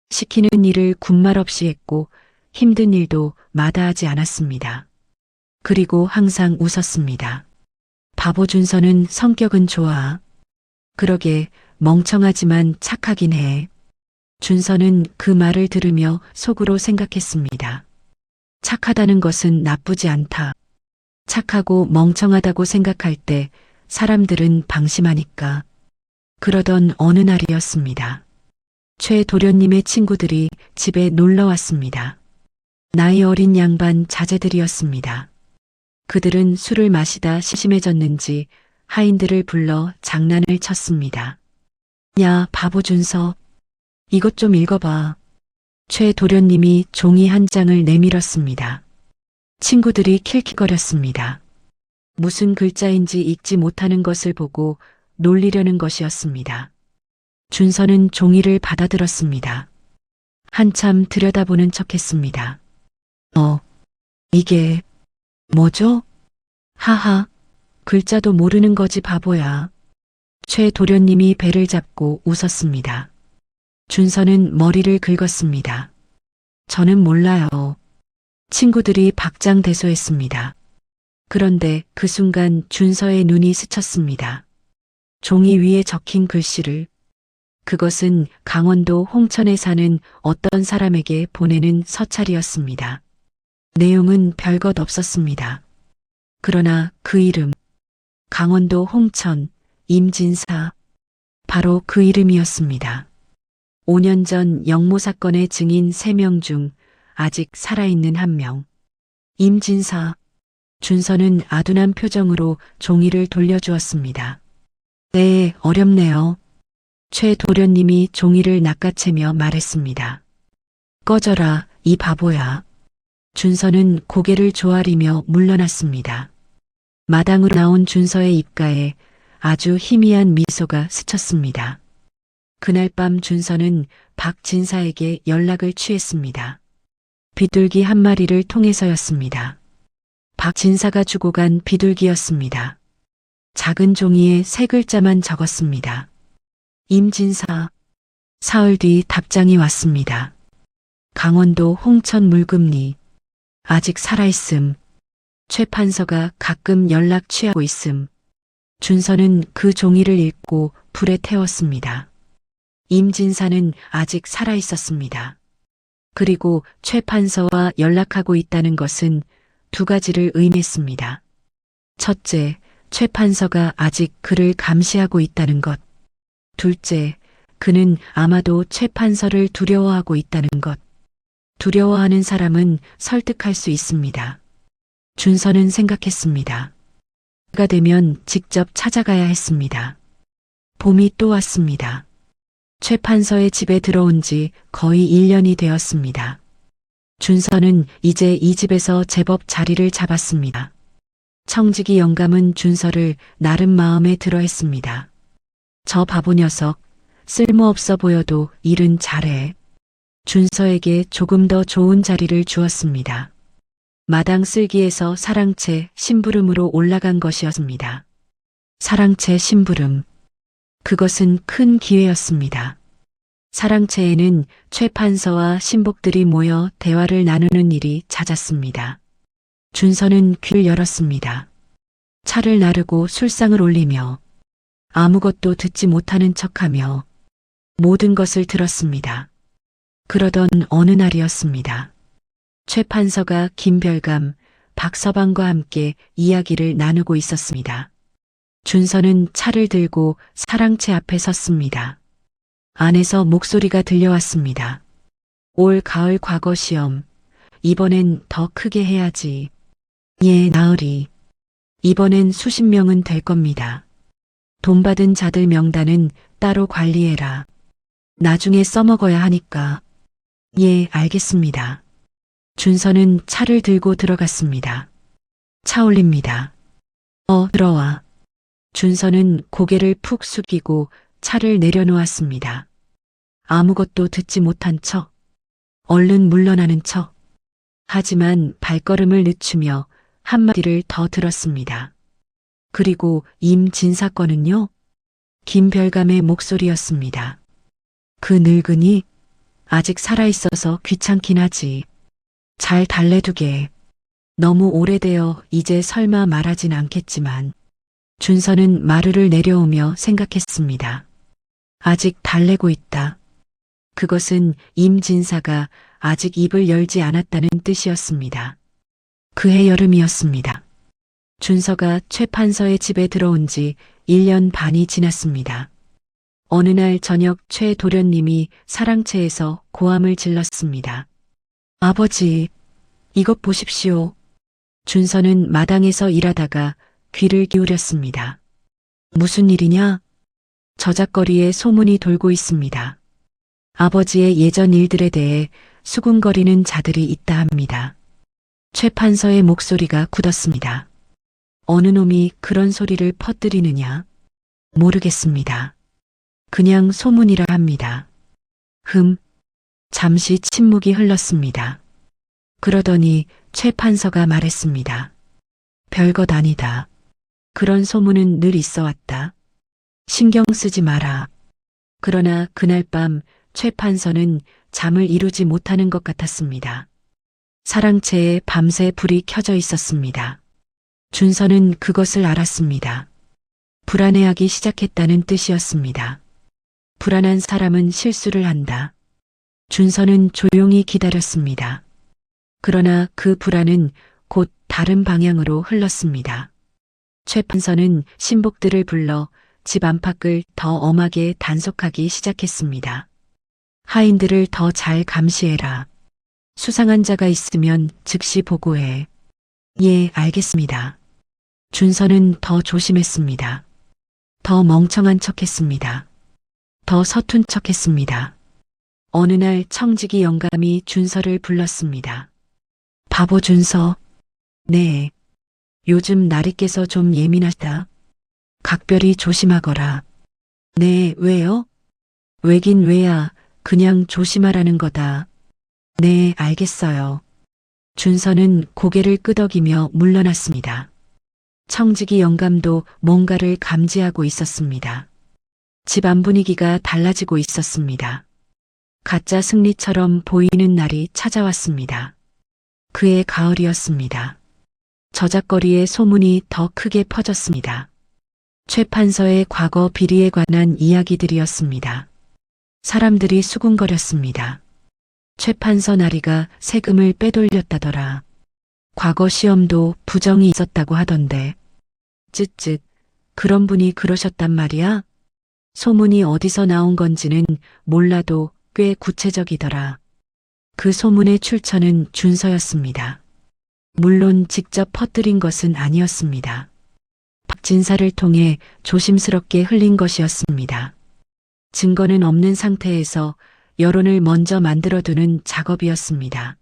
시키는 일을 군말 없이 했고 힘든 일도 마다하지 않았습니다. 그리고 항상 웃었습니다. 바보 준서는 성격은 좋아. 그러게 멍청하지만 착하긴 해. 준서는 그 말을 들으며 속으로 생각했습니다. 착하다는 것은 나쁘지 않다. 착하고 멍청하다고 생각할 때 사람들은 방심하니까. 그러던 어느 날이었습니다. 최 도련님의 친구들이 집에 놀러 왔습니다. 나이 어린 양반 자제들이었습니다. 그들은 술을 마시다 심심해졌는지 하인들을 불러 장난을 쳤습니다. 야, 바보 준서. 이것 좀 읽어봐. 최 도련님이 종이 한 장을 내밀었습니다. 친구들이 킬킬거렸습니다. 무슨 글자인지 읽지 못하는 것을 보고 놀리려는 것이었습니다. 준서는 종이를 받아들었습니다. 한참 들여다보는 척했습니다. 이게 뭐죠? 하하, 글자도 모르는 거지 바보야. 최 도련님이 배를 잡고 웃었습니다. 준서는 머리를 긁었습니다. 저는 몰라요. 친구들이 박장대소했습니다. 그런데 그 순간 준서의 눈이 스쳤습니다. 종이 위에 적힌 글씨를. 그것은 강원도 홍천에 사는 어떤 사람에게 보내는 서찰이었습니다. 내용은 별것 없었습니다. 그러나 그 이름, 강원도 홍천, 임진사, 바로 그 이름이었습니다. 5년 전 영모 사건의 증인 3명 중 아직 살아있는 1명. 임진사. 준서는 아둔한 표정으로 종이를 돌려주었습니다. 네, 어렵네요. 최 도련님이 종이를 낚아채며 말했습니다. 꺼져라, 이 바보야. 준서는 고개를 조아리며 물러났습니다. 마당으로 나온 준서의 입가에 아주 희미한 미소가 스쳤습니다. 그날 밤 준서는 박 진사에게 연락을 취했습니다. 비둘기 한 마리를 통해서였습니다. 박 진사가 주고 간 비둘기였습니다. 작은 종이에 3글자만 적었습니다. 임진사. 사흘 뒤 답장이 왔습니다. 강원도 홍천 물금리. 아직 살아있음. 최 판서가 가끔 연락 취하고 있음. 준서는 그 종이를 읽고 불에 태웠습니다. 임진사는 아직 살아있었습니다. 그리고 최 판서와 연락하고 있다는 것은 2가지를 의미했습니다. 첫째, 최 판서가 아직 그를 감시하고 있다는 것. 둘째, 그는 아마도 최 판서를 두려워하고 있다는 것. 두려워하는 사람은 설득할 수 있습니다. 준서는 생각했습니다. 그가 되면 직접 찾아가야 했습니다. 봄이 또 왔습니다. 최 판서의 집에 들어온 지 거의 1년이 되었습니다. 준서는 이제 이 집에서 제법 자리를 잡았습니다. 청지기 영감은 준서를 나름 마음에 들어 했습니다. 저 바보 녀석, 쓸모없어 보여도 일은 잘해. 준서에게 조금 더 좋은 자리를 주었습니다. 마당 쓸기에서 사랑채 심부름으로 올라간 것이었습니다. 사랑채 심부름. 그것은 큰 기회였습니다. 사랑채에는 최 판서와 신복들이 모여 대화를 나누는 일이 잦았습니다. 준서는 귀를 열었습니다. 차를 나르고 술상을 올리며 아무것도 듣지 못하는 척하며 모든 것을 들었습니다. 그러던 어느 날이었습니다. 최 판서가 김별감, 박서방과 함께 이야기를 나누고 있었습니다. 준서는 차를 들고 사랑채 앞에 섰습니다. 안에서 목소리가 들려왔습니다. 올 가을 과거 시험, 이번엔 더 크게 해야지. 예, 나으리. 이번엔 수십 명은 될 겁니다. 돈 받은 자들 명단은 따로 관리해라. 나중에 써먹어야 하니까. 예, 알겠습니다. 준서는 차를 들고 들어갔습니다. 차 올립니다. 들어와. 준서는 고개를 푹 숙이고 차를 내려놓았습니다. 아무것도 듣지 못한 척, 얼른 물러나는 척. 하지만 발걸음을 늦추며 한마디를 더 들었습니다. 그리고 임진사 건은요? 김별감의 목소리였습니다. 그 늙은이 아직 살아있어서 귀찮긴 하지. 잘 달래두게. 너무 오래되어 이제 설마 말하진 않겠지만 준서는 마루를 내려오며 생각했습니다. 아직 달래고 있다. 그것은 임진사가 아직 입을 열지 않았다는 뜻이었습니다. 그해 여름이었습니다. 준서가 최 판서의 집에 들어온 지 1년 반이 지났습니다. 어느 날 저녁 최 도련님이 사랑채에서 고함을 질렀습니다. 아버지, 이것 보십시오. 준서는 마당에서 일하다가 귀를 기울였습니다. 무슨 일이냐? 저작거리에 소문이 돌고 있습니다. 아버지의 예전 일들에 대해 수군거리는 자들이 있다 합니다. 최 판서의 목소리가 굳었습니다. 어느 놈이 그런 소리를 퍼뜨리느냐? 모르겠습니다. 그냥 소문이라 합니다. 잠시 침묵이 흘렀습니다. 그러더니 최 판서가 말했습니다. 별것 아니다. 그런 소문은 늘 있어 왔다. 신경 쓰지 마라. 그러나 그날 밤 최 판서는 잠을 이루지 못하는 것 같았습니다. 사랑채에 밤새 불이 켜져 있었습니다. 준서는 그것을 알았습니다. 불안해하기 시작했다는 뜻이었습니다. 불안한 사람은 실수를 한다. 준서는 조용히 기다렸습니다. 그러나 그 불안은 곧 다른 방향으로 흘렀습니다. 최 판서는 신복들을 불러 집 안팎을 더 엄하게 단속하기 시작했습니다. 하인들을 더 잘 감시해라. 수상한 자가 있으면 즉시 보고해. 예, 알겠습니다. 준서는 더 조심했습니다. 더 멍청한 척했습니다. 더 서툰 척했습니다. 어느 날 청지기 영감이 준서를 불렀습니다. 바보 준서. 네. 요즘 날이 깨서 좀 예민하다. 각별히 조심하거라. 네, 왜요? 왜긴 왜야. 그냥 조심하라는 거다. 네, 알겠어요. 준서는 고개를 끄덕이며 물러났습니다. 청지기 영감도 뭔가를 감지하고 있었습니다. 집안 분위기가 달라지고 있었습니다. 가짜 승리처럼 보이는 날이 찾아왔습니다. 그해 가을이었습니다. 저작거리의 소문이 더 크게 퍼졌습니다. 최 판서의 과거 비리에 관한 이야기들이었습니다. 사람들이 수군거렸습니다. 최 판서 나리가 세금을 빼돌렸다더라. 과거 시험도 부정이 있었다고 하던데. 쯧쯧, 그런 분이 그러셨단 말이야? 소문이 어디서 나온 건지는 몰라도 꽤 구체적이더라. 그 소문의 출처는 준서였습니다. 물론 직접 퍼뜨린 것은 아니었습니다. 박진사를 통해 조심스럽게 흘린 것이었습니다. 증거는 없는 상태에서 여론을 먼저 만들어두는 작업이었습니다.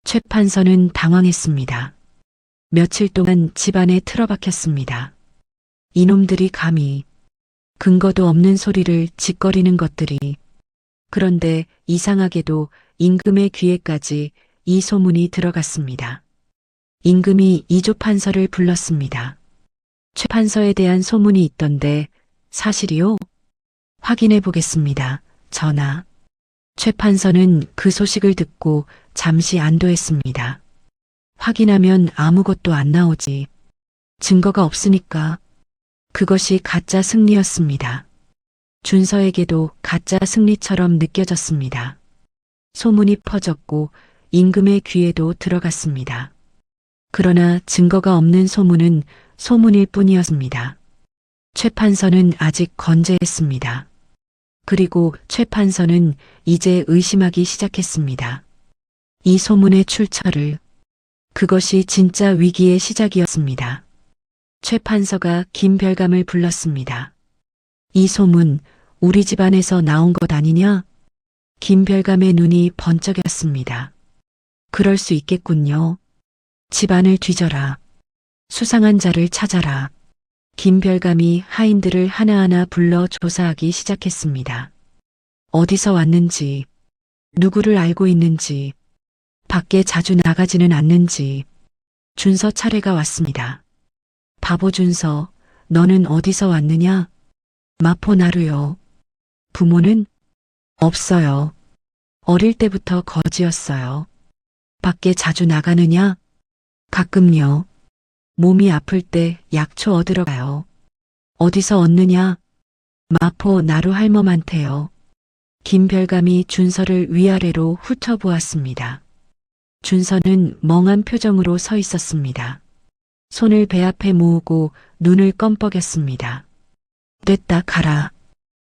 최 판서는 당황했습니다. 며칠 동안 집안에 틀어박혔습니다. 이놈들이 감히 근거도 없는 소리를 짓거리는 것들이. 그런데 이상하게도 임금의 귀에까지 이 소문이 들어갔습니다. 임금이 이조 판서를 불렀습니다. 최 판서에 대한 소문이 있던데 사실이요? 확인해 보겠습니다. 전하. 최 판서는 그 소식을 듣고 잠시 안도했습니다. 확인하면 아무것도 안 나오지. 증거가 없으니까. 그것이 가짜 승리였습니다. 준서에게도 가짜 승리처럼 느껴졌습니다. 소문이 퍼졌고 임금의 귀에도 들어갔습니다. 그러나 증거가 없는 소문은 소문일 뿐이었습니다. 최 판서는 아직 건재했습니다. 그리고 최 판서는 이제 의심하기 시작했습니다. 이 소문의 출처를. 그것이 진짜 위기의 시작이었습니다. 최 판서가 김별감을 불렀습니다. 이 소문 우리 집안에서 나온 것 아니냐? 김별감의 눈이 번쩍였습니다. 그럴 수 있겠군요. 집안을 뒤져라. 수상한 자를 찾아라. 김별감이 하인들을 하나하나 불러 조사하기 시작했습니다. 어디서 왔는지, 누구를 알고 있는지, 밖에 자주 나가지는 않는지. 준서 차례가 왔습니다. 바보 준서, 너는 어디서 왔느냐? 마포 나루요. 부모는? 없어요. 어릴 때부터 거지였어요. 밖에 자주 나가느냐? 가끔요. 몸이 아플 때 약초 얻으러 가요. 어디서 얻느냐? 마포 나루 할멈한테요. 김별감이 준서를 위아래로 훑어보았습니다. 준서는 멍한 표정으로 서 있었습니다. 손을 배 앞에 모으고 눈을 껌뻑였습니다. 됐다 가라.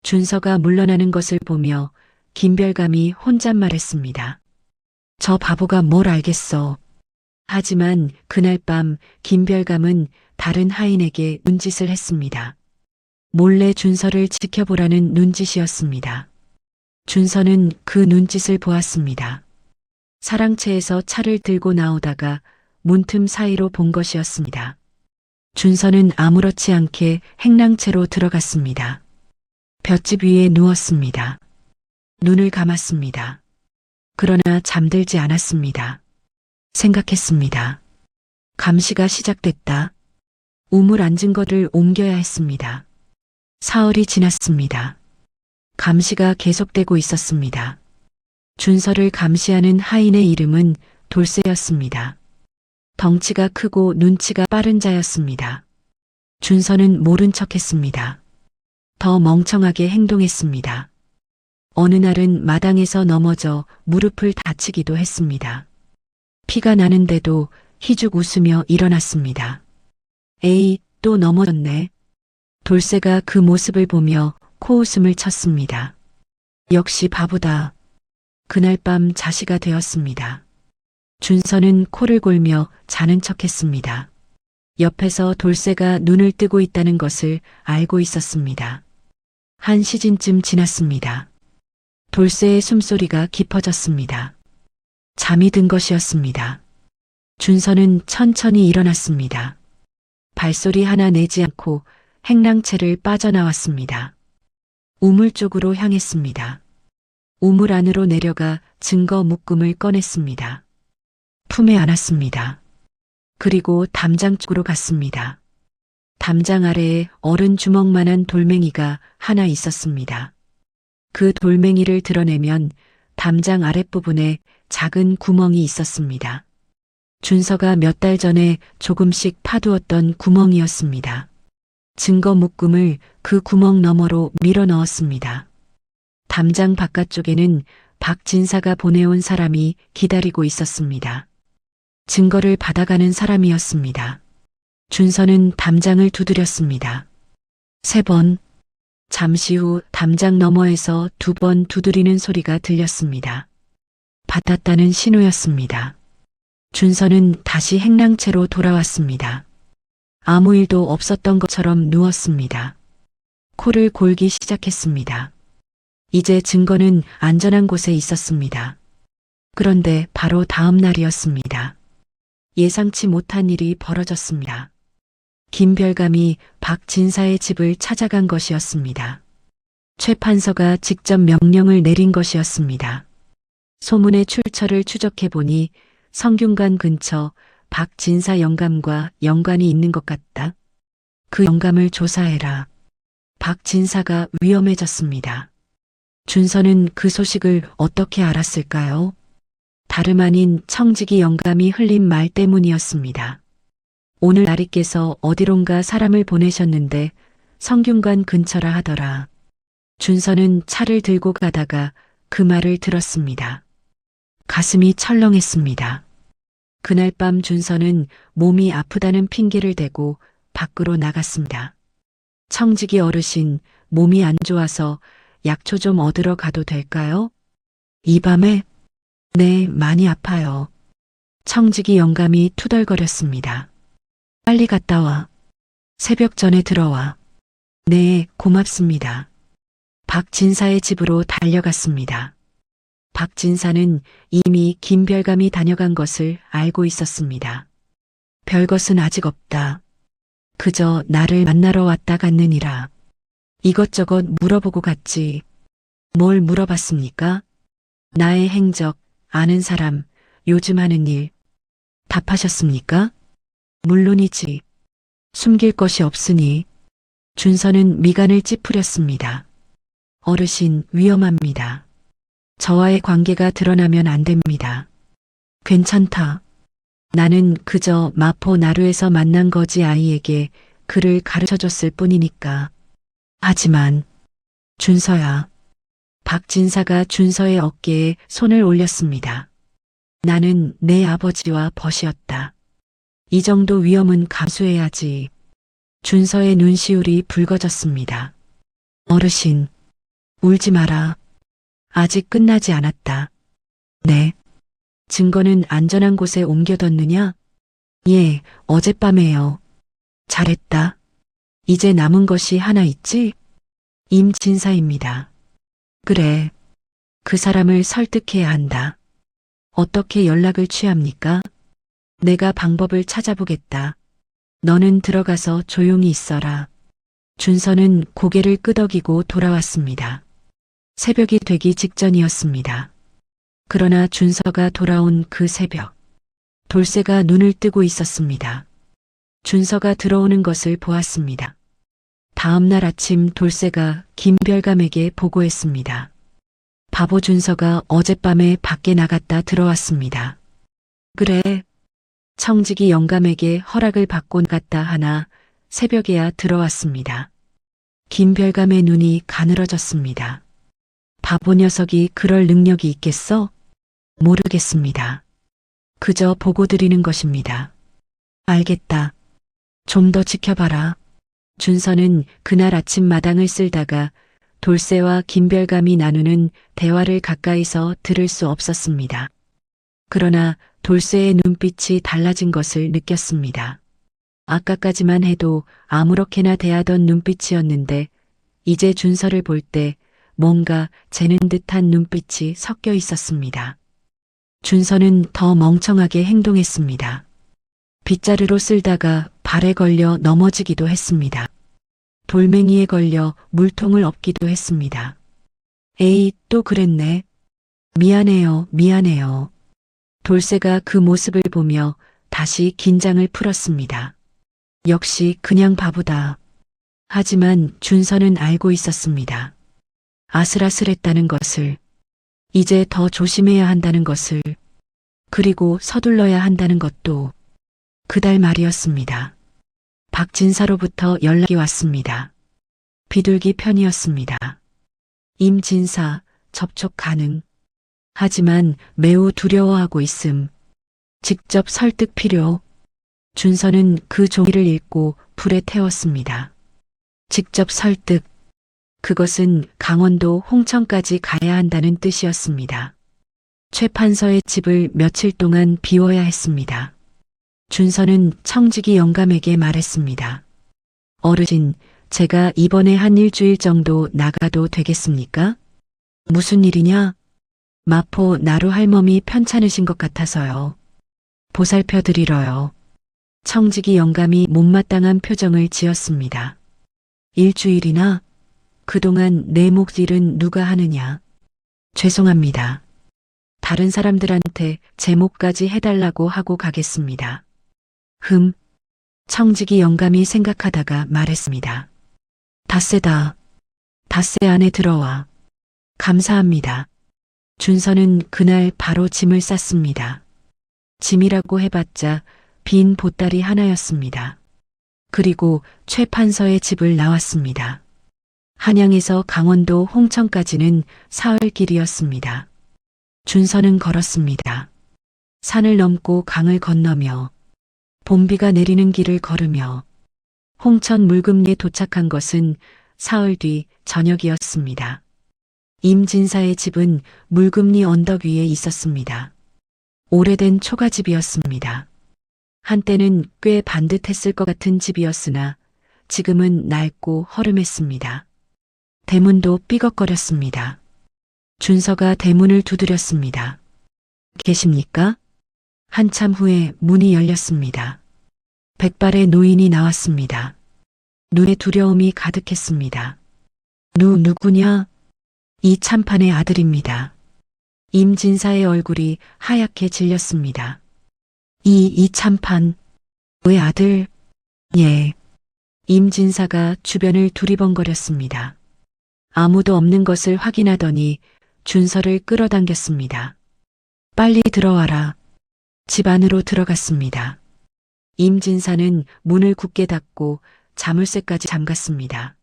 준서가 물러나는 것을 보며 김별감이 혼잣말했습니다. 저 바보가 뭘 알겠어. 하지만 그날 밤 김별감은 다른 하인에게 눈짓을 했습니다. 몰래 준서를 지켜보라는 눈짓이었습니다. 준서는 그 눈짓을 보았습니다. 사랑채에서 차를 들고 나오다가 문틈 사이로 본 것이었습니다. 준서는 아무렇지 않게 행랑채로 들어갔습니다. 볏짚 위에 누웠습니다. 눈을 감았습니다. 그러나 잠들지 않았습니다. 생각했습니다. 감시가 시작됐다. 우물 앉은 것을 옮겨야 했습니다. 사흘이 지났습니다. 감시가 계속되고 있었습니다. 준서를 감시하는 하인의 이름은 돌쇠였습니다. 덩치가 크고 눈치가 빠른 자였습니다. 준서는 모른 척했습니다. 더 멍청하게 행동했습니다. 어느 날은 마당에서 넘어져 무릎을 다치기도 했습니다. 피가 나는데도 희죽 웃으며 일어났습니다. 에이, 또 넘어졌네. 돌쇠가 그 모습을 보며 코웃음을 쳤습니다. 역시 바보다. 그날 밤 자시가 되었습니다. 준서는 코를 골며 자는 척했습니다. 옆에서 돌쇠가 눈을 뜨고 있다는 것을 알고 있었습니다. 한 시즌쯤 지났습니다. 돌쇠의 숨소리가 깊어졌습니다. 잠이 든 것이었습니다. 준서는 천천히 일어났습니다. 발소리 하나 내지 않고 행랑채를 빠져나왔습니다. 우물 쪽으로 향했습니다. 우물 안으로 내려가 증거 묶음을 꺼냈습니다. 품에 안았습니다. 그리고 담장 쪽으로 갔습니다. 담장 아래에 어른 주먹만한 돌멩이가 하나 있었습니다. 그 돌멩이를 드러내면 담장 아랫부분에 작은 구멍이 있었습니다. 준서가 몇 달 전에 조금씩 파두었던 구멍이었습니다. 증거 묶음을 그 구멍 너머로 밀어 넣었습니다. 담장 바깥쪽에는 박 진사가 보내온 사람이 기다리고 있었습니다. 증거를 받아가는 사람이었습니다. 준서는 담장을 두드렸습니다. 3번. 잠시 후 담장 너머에서 2번 두드리는 소리가 들렸습니다. 받았다는 신호였습니다. 준서는 다시 행랑채로 돌아왔습니다. 아무 일도 없었던 것처럼 누웠습니다. 코를 골기 시작했습니다. 이제 증거는 안전한 곳에 있었습니다. 그런데 바로 다음 날이었습니다. 예상치 못한 일이 벌어졌습니다. 김별감이 박 진사의 집을 찾아간 것이었습니다. 최 판서가 직접 명령을 내린 것이었습니다. 소문의 출처를 추적해보니 성균관 근처 박 진사 영감과 연관이 있는 것 같다. 그 영감을 조사해라. 박 진사가 위험해졌습니다. 준서는 그 소식을 어떻게 알았을까요? 다름 아닌 청지기 영감이 흘린 말 때문이었습니다. 오늘 아리께서 어디론가 사람을 보내셨는데 성균관 근처라 하더라. 준서는 차를 들고 가다가 그 말을 들었습니다. 가슴이 철렁했습니다. 그날 밤 준서는 몸이 아프다는 핑계를 대고 밖으로 나갔습니다. 청지기 어르신, 몸이 안 좋아서 약초 좀 얻으러 가도 될까요? 이 밤에? 네, 많이 아파요. 청지기 영감이 투덜거렸습니다. 빨리 갔다 와. 새벽 전에 들어와. 네, 고맙습니다. 박 진사의 집으로 달려갔습니다. 박 진사는 이미 김별감이 다녀간 것을 알고 있었습니다. 별것은 아직 없다. 그저 나를 만나러 왔다 갔느니라. 이것저것 물어보고 갔지. 뭘 물어봤습니까? 나의 행적, 아는 사람, 요즘 하는 일. 답하셨습니까? 물론이지. 숨길 것이 없으니. 준서는 미간을 찌푸렸습니다. 어르신, 위험합니다. 저와의 관계가 드러나면 안 됩니다. 괜찮다. 나는 그저 마포 나루에서 만난 거지 아이에게 그를 가르쳐줬을 뿐이니까. 하지만 준서야. 박진사가 준서의 어깨에 손을 올렸습니다. 나는 내 아버지와 벗이었다. 이 정도 위험은 감수해야지. 준서의 눈시울이 붉어졌습니다. 어르신, 울지 마라. 아직 끝나지 않았다. 네. 증거는 안전한 곳에 옮겨뒀느냐? 예, 어젯밤에요. 잘했다. 이제 남은 것이 하나 있지? 임진사입니다. 그래. 그 사람을 설득해야 한다. 어떻게 연락을 취합니까? 내가 방법을 찾아보겠다. 너는 들어가서 조용히 있어라. 준서는 고개를 끄덕이고 돌아왔습니다. 새벽이 되기 직전이었습니다. 그러나 준서가 돌아온 그 새벽, 돌쇠가 눈을 뜨고 있었습니다. 준서가 들어오는 것을 보았습니다. 다음 날 아침 돌쇠가 김별감에게 보고했습니다. 바보 준서가 어젯밤에 밖에 나갔다 들어왔습니다. 그래. 청지기 영감에게 허락을 받고 나갔다 하나 새벽에야 들어왔습니다. 김별감의 눈이 가늘어졌습니다. 바보 녀석이 그럴 능력이 있겠어? 모르겠습니다. 그저 보고 드리는 것입니다. 알겠다. 좀 더 지켜봐라. 준서는 그날 아침 마당을 쓸다가 돌쇠와 김별감이 나누는 대화를 가까이서 들을 수 없었습니다. 그러나 돌쇠의 눈빛이 달라진 것을 느꼈습니다. 아까까지만 해도 아무렇게나 대하던 눈빛이었는데 이제 준서를 볼 때 뭔가 재는 듯한 눈빛이 섞여 있었습니다. 준서는 더 멍청하게 행동했습니다. 빗자루로 쓸다가 발에 걸려 넘어지기도 했습니다. 돌멩이에 걸려 물통을 엎기도 했습니다. 에이, 또 그랬네. 미안해요, 미안해요. 돌쇠가 그 모습을 보며 다시 긴장을 풀었습니다. 역시 그냥 바보다. 하지만 준서는 알고 있었습니다. 아슬아슬했다는 것을, 이제 더 조심해야 한다는 것을, 그리고 서둘러야 한다는 것도 그달 말이었습니다. 박진사로부터 연락이 왔습니다. 비둘기 편이었습니다. 임진사, 접촉 가능. 하지만 매우 두려워하고 있음. 직접 설득 필요. 준서는 그 종이를 읽고 불에 태웠습니다. 직접 설득. 그것은 강원도 홍천까지 가야 한다는 뜻이었습니다. 최 판서의 집을 며칠 동안 비워야 했습니다. 준서는 청직이 영감에게 말했습니다. 어르신, 제가 이번에 한 일주일 정도 나가도 되겠습니까? 무슨 일이냐? 마포 나루 할멈이 편찮으신 것 같아서요. 보살펴 드리러요. 청직이 영감이 못마땅한 표정을 지었습니다. 일주일이나? 그동안 내 몫일은 누가 하느냐? 죄송합니다. 다른 사람들한테 제 몫까지 해달라고 하고 가겠습니다. 청직이 영감이 생각하다가 말했습니다. 닷새다. 닷새 안에 들어와. 감사합니다. 준서는 그날 바로 짐을 쌌습니다. 짐이라고 해봤자 빈 보따리 하나였습니다. 그리고 최 판서의 집을 나왔습니다. 한양에서 강원도 홍천까지는 사흘 길이었습니다. 준서는 걸었습니다. 산을 넘고 강을 건너며 봄비가 내리는 길을 걸으며 홍천 물금리에 도착한 것은 사흘 뒤 저녁이었습니다. 임진사의 집은 물금리 언덕 위에 있었습니다. 오래된 초가집이었습니다. 한때는 꽤 반듯했을 것 같은 집이었으나 지금은 낡고 허름했습니다. 대문도 삐걱거렸습니다. 준서가 대문을 두드렸습니다. 계십니까? 한참 후에 문이 열렸습니다. 백발의 노인이 나왔습니다. 눈에 두려움이 가득했습니다. 누구냐? 이 참판의 아들입니다. 임진사의 얼굴이 하얗게 질렸습니다. 이 참판, 의 아들? 예. 임진사가 주변을 두리번거렸습니다. 아무도 없는 것을 확인하더니 준서를 끌어당겼습니다. 빨리 들어와라. 집 안으로 들어갔습니다. 임진사는 문을 굳게 닫고 자물쇠까지 잠갔습니다.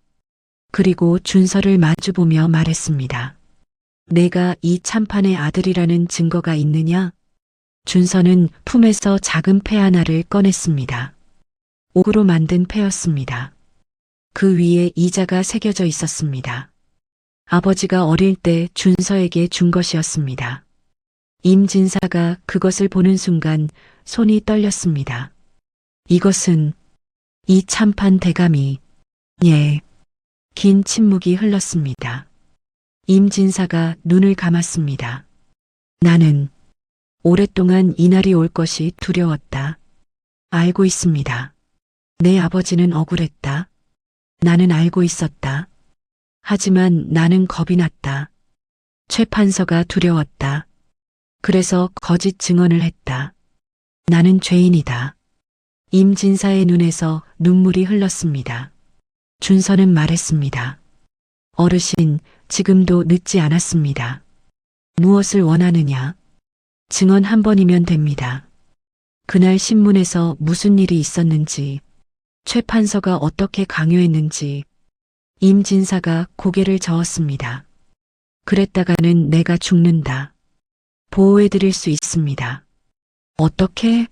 그리고 준서를 마주보며 말했습니다. 내가 이 참판의 아들이라는 증거가 있느냐? 준서는 품에서 작은 패 하나를 꺼냈습니다. 옥으로 만든 패였습니다. 그 위에 이자가 새겨져 있었습니다. 아버지가 어릴 때 준서에게 준 것이었습니다. 임진사가 그것을 보는 순간 손이 떨렸습니다. 이것은 이 참판 대감이, 예. 긴 침묵이 흘렀습니다. 임진사가 눈을 감았습니다. 나는 오랫동안 이날이 올 것이 두려웠다. 알고 있습니다. 내 아버지는 억울했다. 나는 알고 있었다. 하지만 나는 겁이 났다. 최 판서가 두려웠다. 그래서 거짓 증언을 했다. 나는 죄인이다. 임진사의 눈에서 눈물이 흘렀습니다. 준서는 말했습니다. 어르신, 지금도 늦지 않았습니다. 무엇을 원하느냐? 증언 한 번이면 됩니다. 그날 신문에서 무슨 일이 있었는지, 최 판서가 어떻게 강요했는지. 임진사가 고개를 저었습니다. 그랬다가는 내가 죽는다. 보호해드릴 수 있습니다. 어떻게?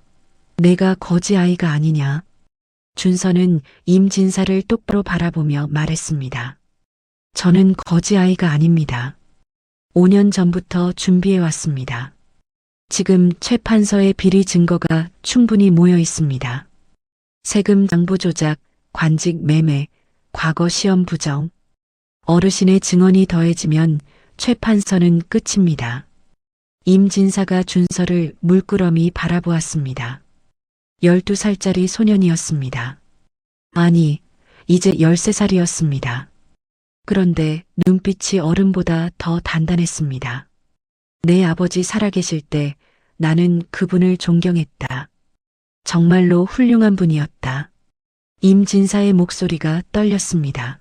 내가 거지 아이가 아니냐? 준서는 임진사를 똑바로 바라보며 말했습니다. 저는 거지 아이가 아닙니다. 5년 전부터 준비해 왔습니다. 지금 최 판서의 비리 증거가 충분히 모여 있습니다. 세금 장부 조작, 관직 매매, 과거 시험 부정. 어르신의 증언이 더해지면 최 판서는 끝입니다. 임 진사가 준서를 물끄러미 바라보았습니다. 12살짜리 소년이었습니다. 아니, 이제 13살이었습니다. 그런데 눈빛이 어른보다 더 단단했습니다. 내 아버지 살아계실 때 나는 그분을 존경했다. 정말로 훌륭한 분이었다. 임진사의 목소리가 떨렸습니다.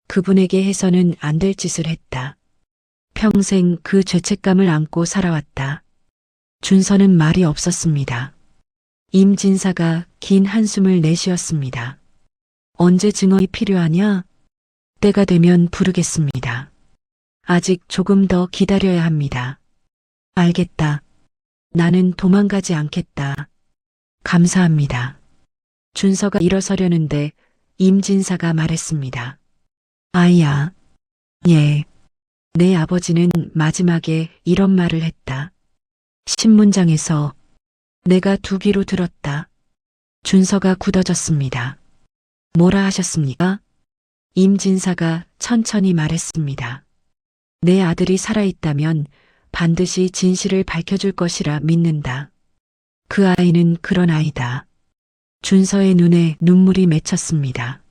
그분에게 해서는 안 될 짓을 했다. 평생 그 죄책감을 안고 살아왔다. 준서는 말이 없었습니다. 임진사가 긴 한숨을 내쉬었습니다. 언제 증언이 필요하냐? 때가 되면 부르겠습니다. 아직 조금 더 기다려야 합니다. 알겠다. 나는 도망가지 않겠다. 감사합니다. 준서가 일어서려는데 임진사가 말했습니다. 아이야. 예. 내 아버지는 마지막에 이런 말을 했다. 신문장에서 내가 두 귀로 들었다. 준서가 굳어졌습니다. 뭐라 하셨습니까? 임진사가 천천히 말했습니다. 내 아들이 살아있다면 반드시 진실을 밝혀줄 것이라 믿는다. 그 아이는 그런 아이다. 준서의 눈에 눈물이 맺혔습니다.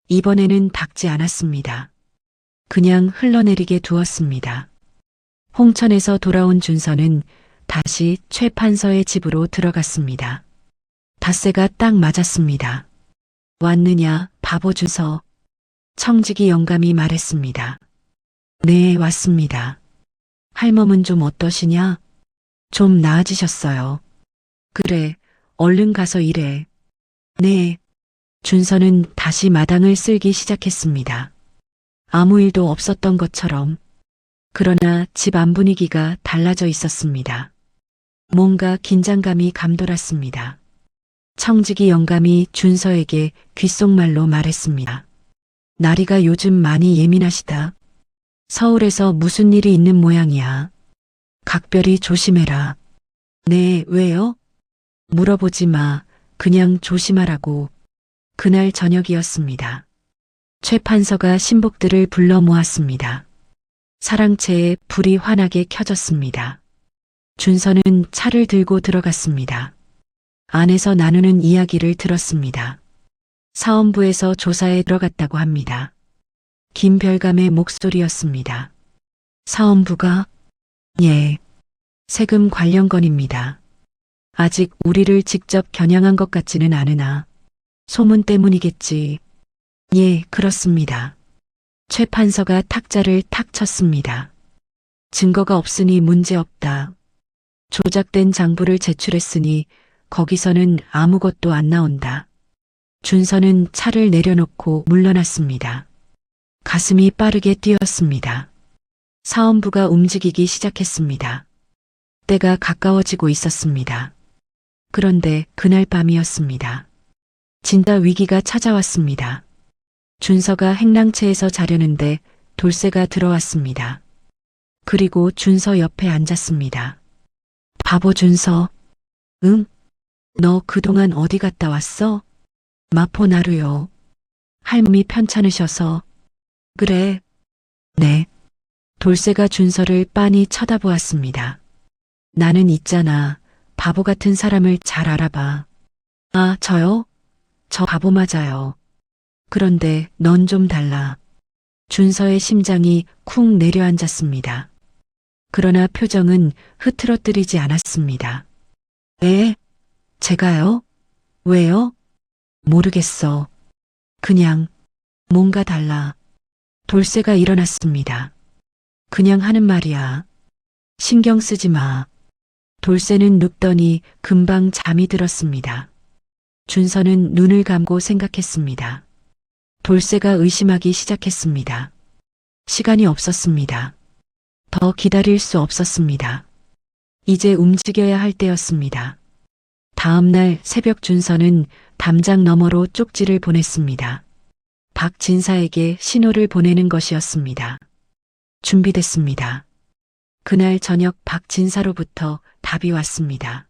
이번에는 닦지 않았습니다. 그냥 흘러내리게 두었습니다. 홍천에서 돌아온 준서는 다시 최 판서의 집으로 들어갔습니다. 닷새가 딱 맞았습니다. 왔느냐, 바보 준서. 청직이 영감이 말했습니다. 네, 왔습니다. 할멈은 좀 어떠시냐? 좀 나아지셨어요. 그래, 얼른 가서 일해. 네. 준서는 다시 마당을 쓸기 시작했습니다. 아무 일도 없었던 것처럼. 그러나 집 안 분위기가 달라져 있었습니다. 뭔가 긴장감이 감돌았습니다. 청직이 영감이 준서에게 귓속말로 말했습니다. 나리가 요즘 많이 예민하시다. 서울에서 무슨 일이 있는 모양이야. 각별히 조심해라. 네, 왜요? 물어보지 마. 그냥 조심하라고. 그날 저녁이었습니다. 최 판서가 신복들을 불러 모았습니다. 사랑채에 불이 환하게 켜졌습니다. 준서는 차를 들고 들어갔습니다. 안에서 나누는 이야기를 들었습니다. 사원부에서 조사에 들어갔다고 합니다. 김별감의 목소리였습니다. 사원부가? 예. 세금 관련 건입니다. 아직 우리를 직접 겨냥한 것 같지는 않으나 소문 때문이겠지. 예, 그렇습니다. 최 판서가 탁자를 탁 쳤습니다. 증거가 없으니 문제없다. 조작된 장부를 제출했으니 거기서는 아무것도 안 나온다. 준서는 차를 내려놓고 물러났습니다. 가슴이 빠르게 뛰었습니다. 사원부가 움직이기 시작했습니다. 때가 가까워지고 있었습니다. 그런데 그날 밤이었습니다. 진짜 위기가 찾아왔습니다. 준서가 행랑채에서 자려는데 돌쇠가 들어왔습니다. 그리고 준서 옆에 앉았습니다. 바보 준서. 응? 너 그동안 어디 갔다 왔어? 마포나루요. 할멈이 편찮으셔서. 그래. 네. 돌쇠가 준서를 빤히 쳐다보았습니다. 나는 있잖아. 바보 같은 사람을 잘 알아봐. 아, 저요? 저 바보 맞아요. 그런데 넌 좀 달라. 준서의 심장이 쿵 내려앉았습니다. 그러나 표정은 흐트러뜨리지 않았습니다. 에? 제가요? 왜요? 모르겠어. 그냥 뭔가 달라. 돌쇠가 일어났습니다. 그냥 하는 말이야. 신경 쓰지 마. 돌쇠는 눕더니 금방 잠이 들었습니다. 준서는 눈을 감고 생각했습니다. 돌쇠가 의심하기 시작했습니다. 시간이 없었습니다. 더 기다릴 수 없었습니다. 이제 움직여야 할 때였습니다. 다음 날 새벽 준서는 담장 너머로 쪽지를 보냈습니다. 박진사에게 신호를 보내는 것이었습니다. 준비됐습니다. 그날 저녁 박진사로부터 답이 왔습니다.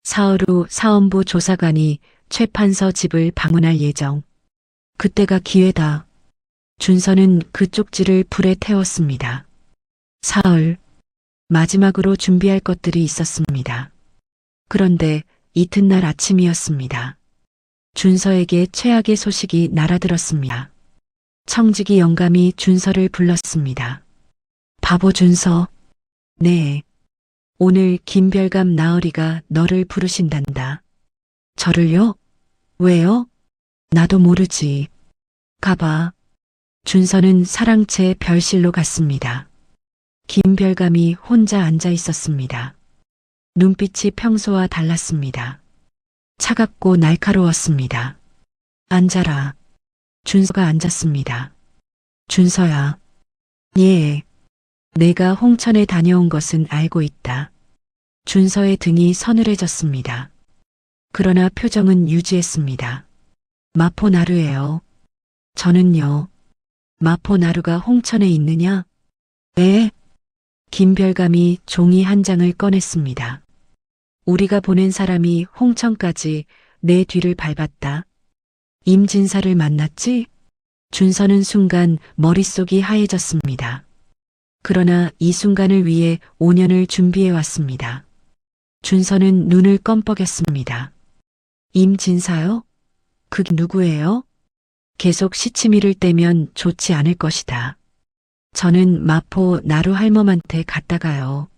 사흘 후 사헌부 조사관이 최 판서 집을 방문할 예정. 그때가 기회다. 준서는 그 쪽지를 불에 태웠습니다. 사흘. 마지막으로 준비할 것들이 있었습니다. 그런데 이튿날 아침이었습니다. 준서에게 최악의 소식이 날아들었습니다. 청직이 영감이 준서를 불렀습니다. 바보 준서. 네. 오늘 김별감 나으리가 너를 부르신단다. 저를요? 왜요? 나도 모르지. 가봐. 준서는 사랑채 별실로 갔습니다. 김별감이 혼자 앉아 있었습니다. 눈빛이 평소와 달랐습니다. 차갑고 날카로웠습니다. 앉아라. 준서가 앉았습니다. 준서야. 예. 내가 홍천에 다녀온 것은 알고 있다. 준서의 등이 서늘해졌습니다. 그러나 표정은 유지했습니다. 마포나루예요. 저는요. 마포나루가 홍천에 있느냐? 네. 김별감이 종이 한 장을 꺼냈습니다. 우리가 보낸 사람이 홍천까지 내 뒤를 밟았다. 임진사를 만났지? 준서는 순간 머릿속이 하얘졌습니다. 그러나 이 순간을 위해 5년을 준비해 왔습니다. 준서는 눈을 껌뻑였습니다. 임진사요? 그게 누구예요? 계속 시치미를 떼면 좋지 않을 것이다. 저는 마포 나루 할멈한테 갔다가요.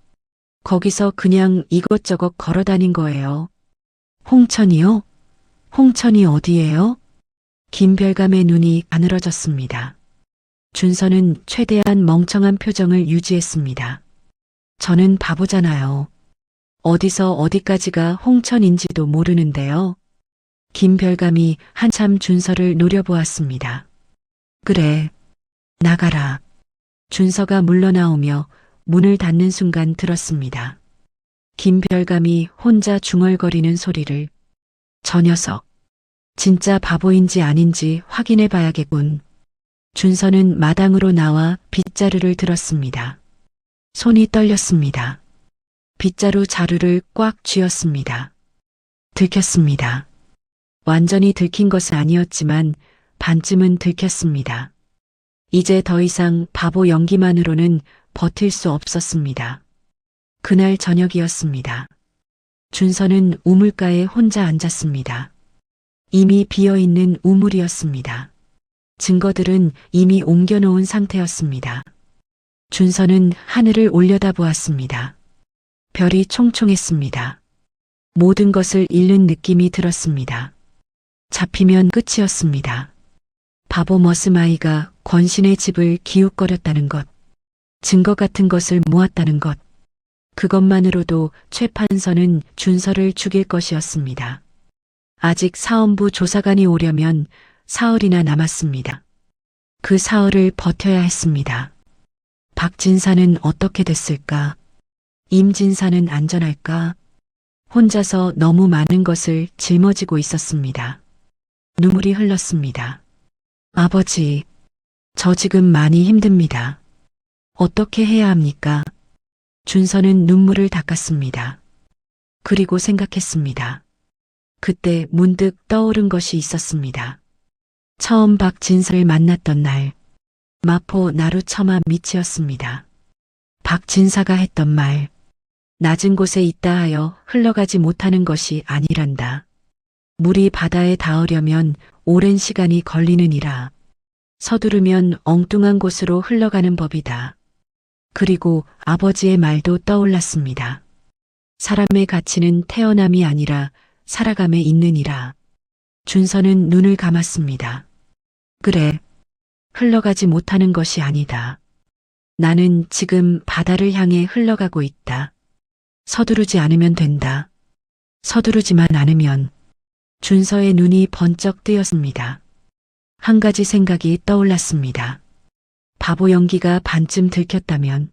거기서 그냥 이것저것 걸어 다닌 거예요. 홍천이요? 홍천이 어디예요? 김별감의 눈이 가늘어졌습니다. 준서는 최대한 멍청한 표정을 유지했습니다. 저는 바보잖아요. 어디서 어디까지가 홍천인지도 모르는데요. 김별감이 한참 준서를 노려보았습니다. 그래, 나가라. 준서가 물러나오며 문을 닫는 순간 들었습니다. 김별감이 혼자 중얼거리는 소리를. 저 녀석. 진짜 바보인지 아닌지 확인해 봐야겠군. 준서는 마당으로 나와 빗자루를 들었습니다. 손이 떨렸습니다. 빗자루 자루를 꽉 쥐었습니다. 들켰습니다. 완전히 들킨 것은 아니었지만 반쯤은 들켰습니다. 이제 더 이상 바보 연기만으로는 버틸 수 없었습니다. 그날 저녁이었습니다. 준서는 우물가에 혼자 앉았습니다. 이미 비어있는 우물이었습니다. 증거들은 이미 옮겨놓은 상태였습니다. 준서는 하늘을 올려다보았습니다. 별이 총총했습니다. 모든 것을 잃는 느낌이 들었습니다. 잡히면 끝이었습니다. 바보 머스마이가 권신의 집을 기웃거렸다는 것, 증거 같은 것을 모았다는 것, 그것만으로도 최 판서는 준서를 죽일 것이었습니다. 아직 사헌부 조사관이 오려면 사흘이나 남았습니다. 그 사흘을 버텨야 했습니다. 박진사는 어떻게 됐을까? 임진사는 안전할까? 혼자서 너무 많은 것을 짊어지고 있었습니다. 눈물이 흘렀습니다. 아버지, 저 지금 많이 힘듭니다. 어떻게 해야 합니까? 준서는 눈물을 닦았습니다. 그리고 생각했습니다. 그때 문득 떠오른 것이 있었습니다. 처음 박진사를 만났던 날, 마포 나루처마 밑이었습니다. 박진사가 했던 말, 낮은 곳에 있다 하여 흘러가지 못하는 것이 아니란다. 물이 바다에 닿으려면 오랜 시간이 걸리느니라. 서두르면 엉뚱한 곳으로 흘러가는 법이다. 그리고 아버지의 말도 떠올랐습니다. 사람의 가치는 태어남이 아니라 살아감에 있느니라. 준서는 눈을 감았습니다. 그래, 흘러가지 못하는 것이 아니다. 나는 지금 바다를 향해 흘러가고 있다. 서두르지 않으면 된다. 서두르지만 않으면. 준서의 눈이 번쩍 뜨였습니다. 한 가지 생각이 떠올랐습니다. 바보 연기가 반쯤 들켰다면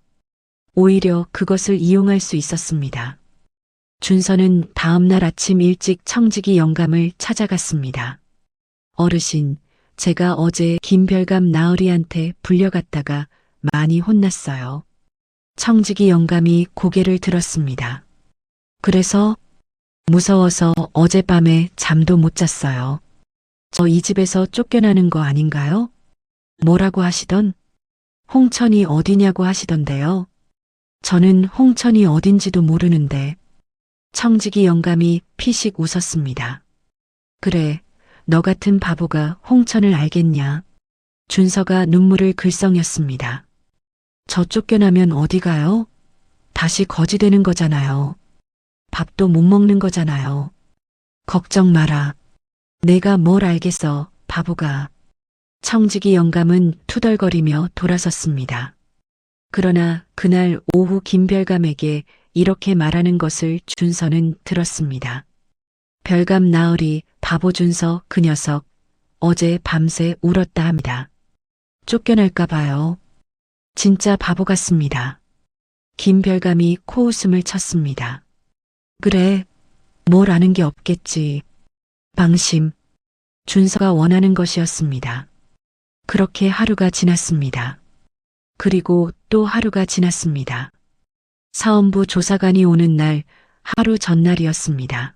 오히려 그것을 이용할 수 있었습니다. 준서는 다음 날 아침 일찍 청직이 영감을 찾아갔습니다. 어르신, 제가 어제 김별감 나으리한테 불려갔다가 많이 혼났어요. 청지기 영감이 고개를 들었습니다. 그래서 무서워서 어젯밤에 잠도 못 잤어요. 저 이 집에서 쫓겨나는 거 아닌가요? 뭐라고 하시던? 홍천이 어디냐고 하시던데요. 저는 홍천이 어딘지도 모르는데. 청지기 영감이 피식 웃었습니다. 그래, 너 같은 바보가 홍천을 알겠냐. 준서가 눈물을 글썽였습니다. 저 쫓겨나면 어디 가요? 다시 거지 되는 거잖아요. 밥도 못 먹는 거잖아요. 걱정 마라. 내가 뭘 알겠어, 바보가. 청지기 영감은 투덜거리며 돌아섰습니다. 그러나 그날 오후 김별감에게 이렇게 말하는 것을 준서는 들었습니다. 별감 나으리 바보 준서 그 녀석 어제 밤새 울었다 합니다. 쫓겨날까 봐요. 진짜 바보 같습니다. 김별감이 코웃음을 쳤습니다. 그래, 뭘 아는 게 없겠지. 방심. 준서가 원하는 것이었습니다. 그렇게 하루가 지났습니다. 그리고 또 하루가 지났습니다. 사헌부 조사관이 오는 날 하루 전날이었습니다.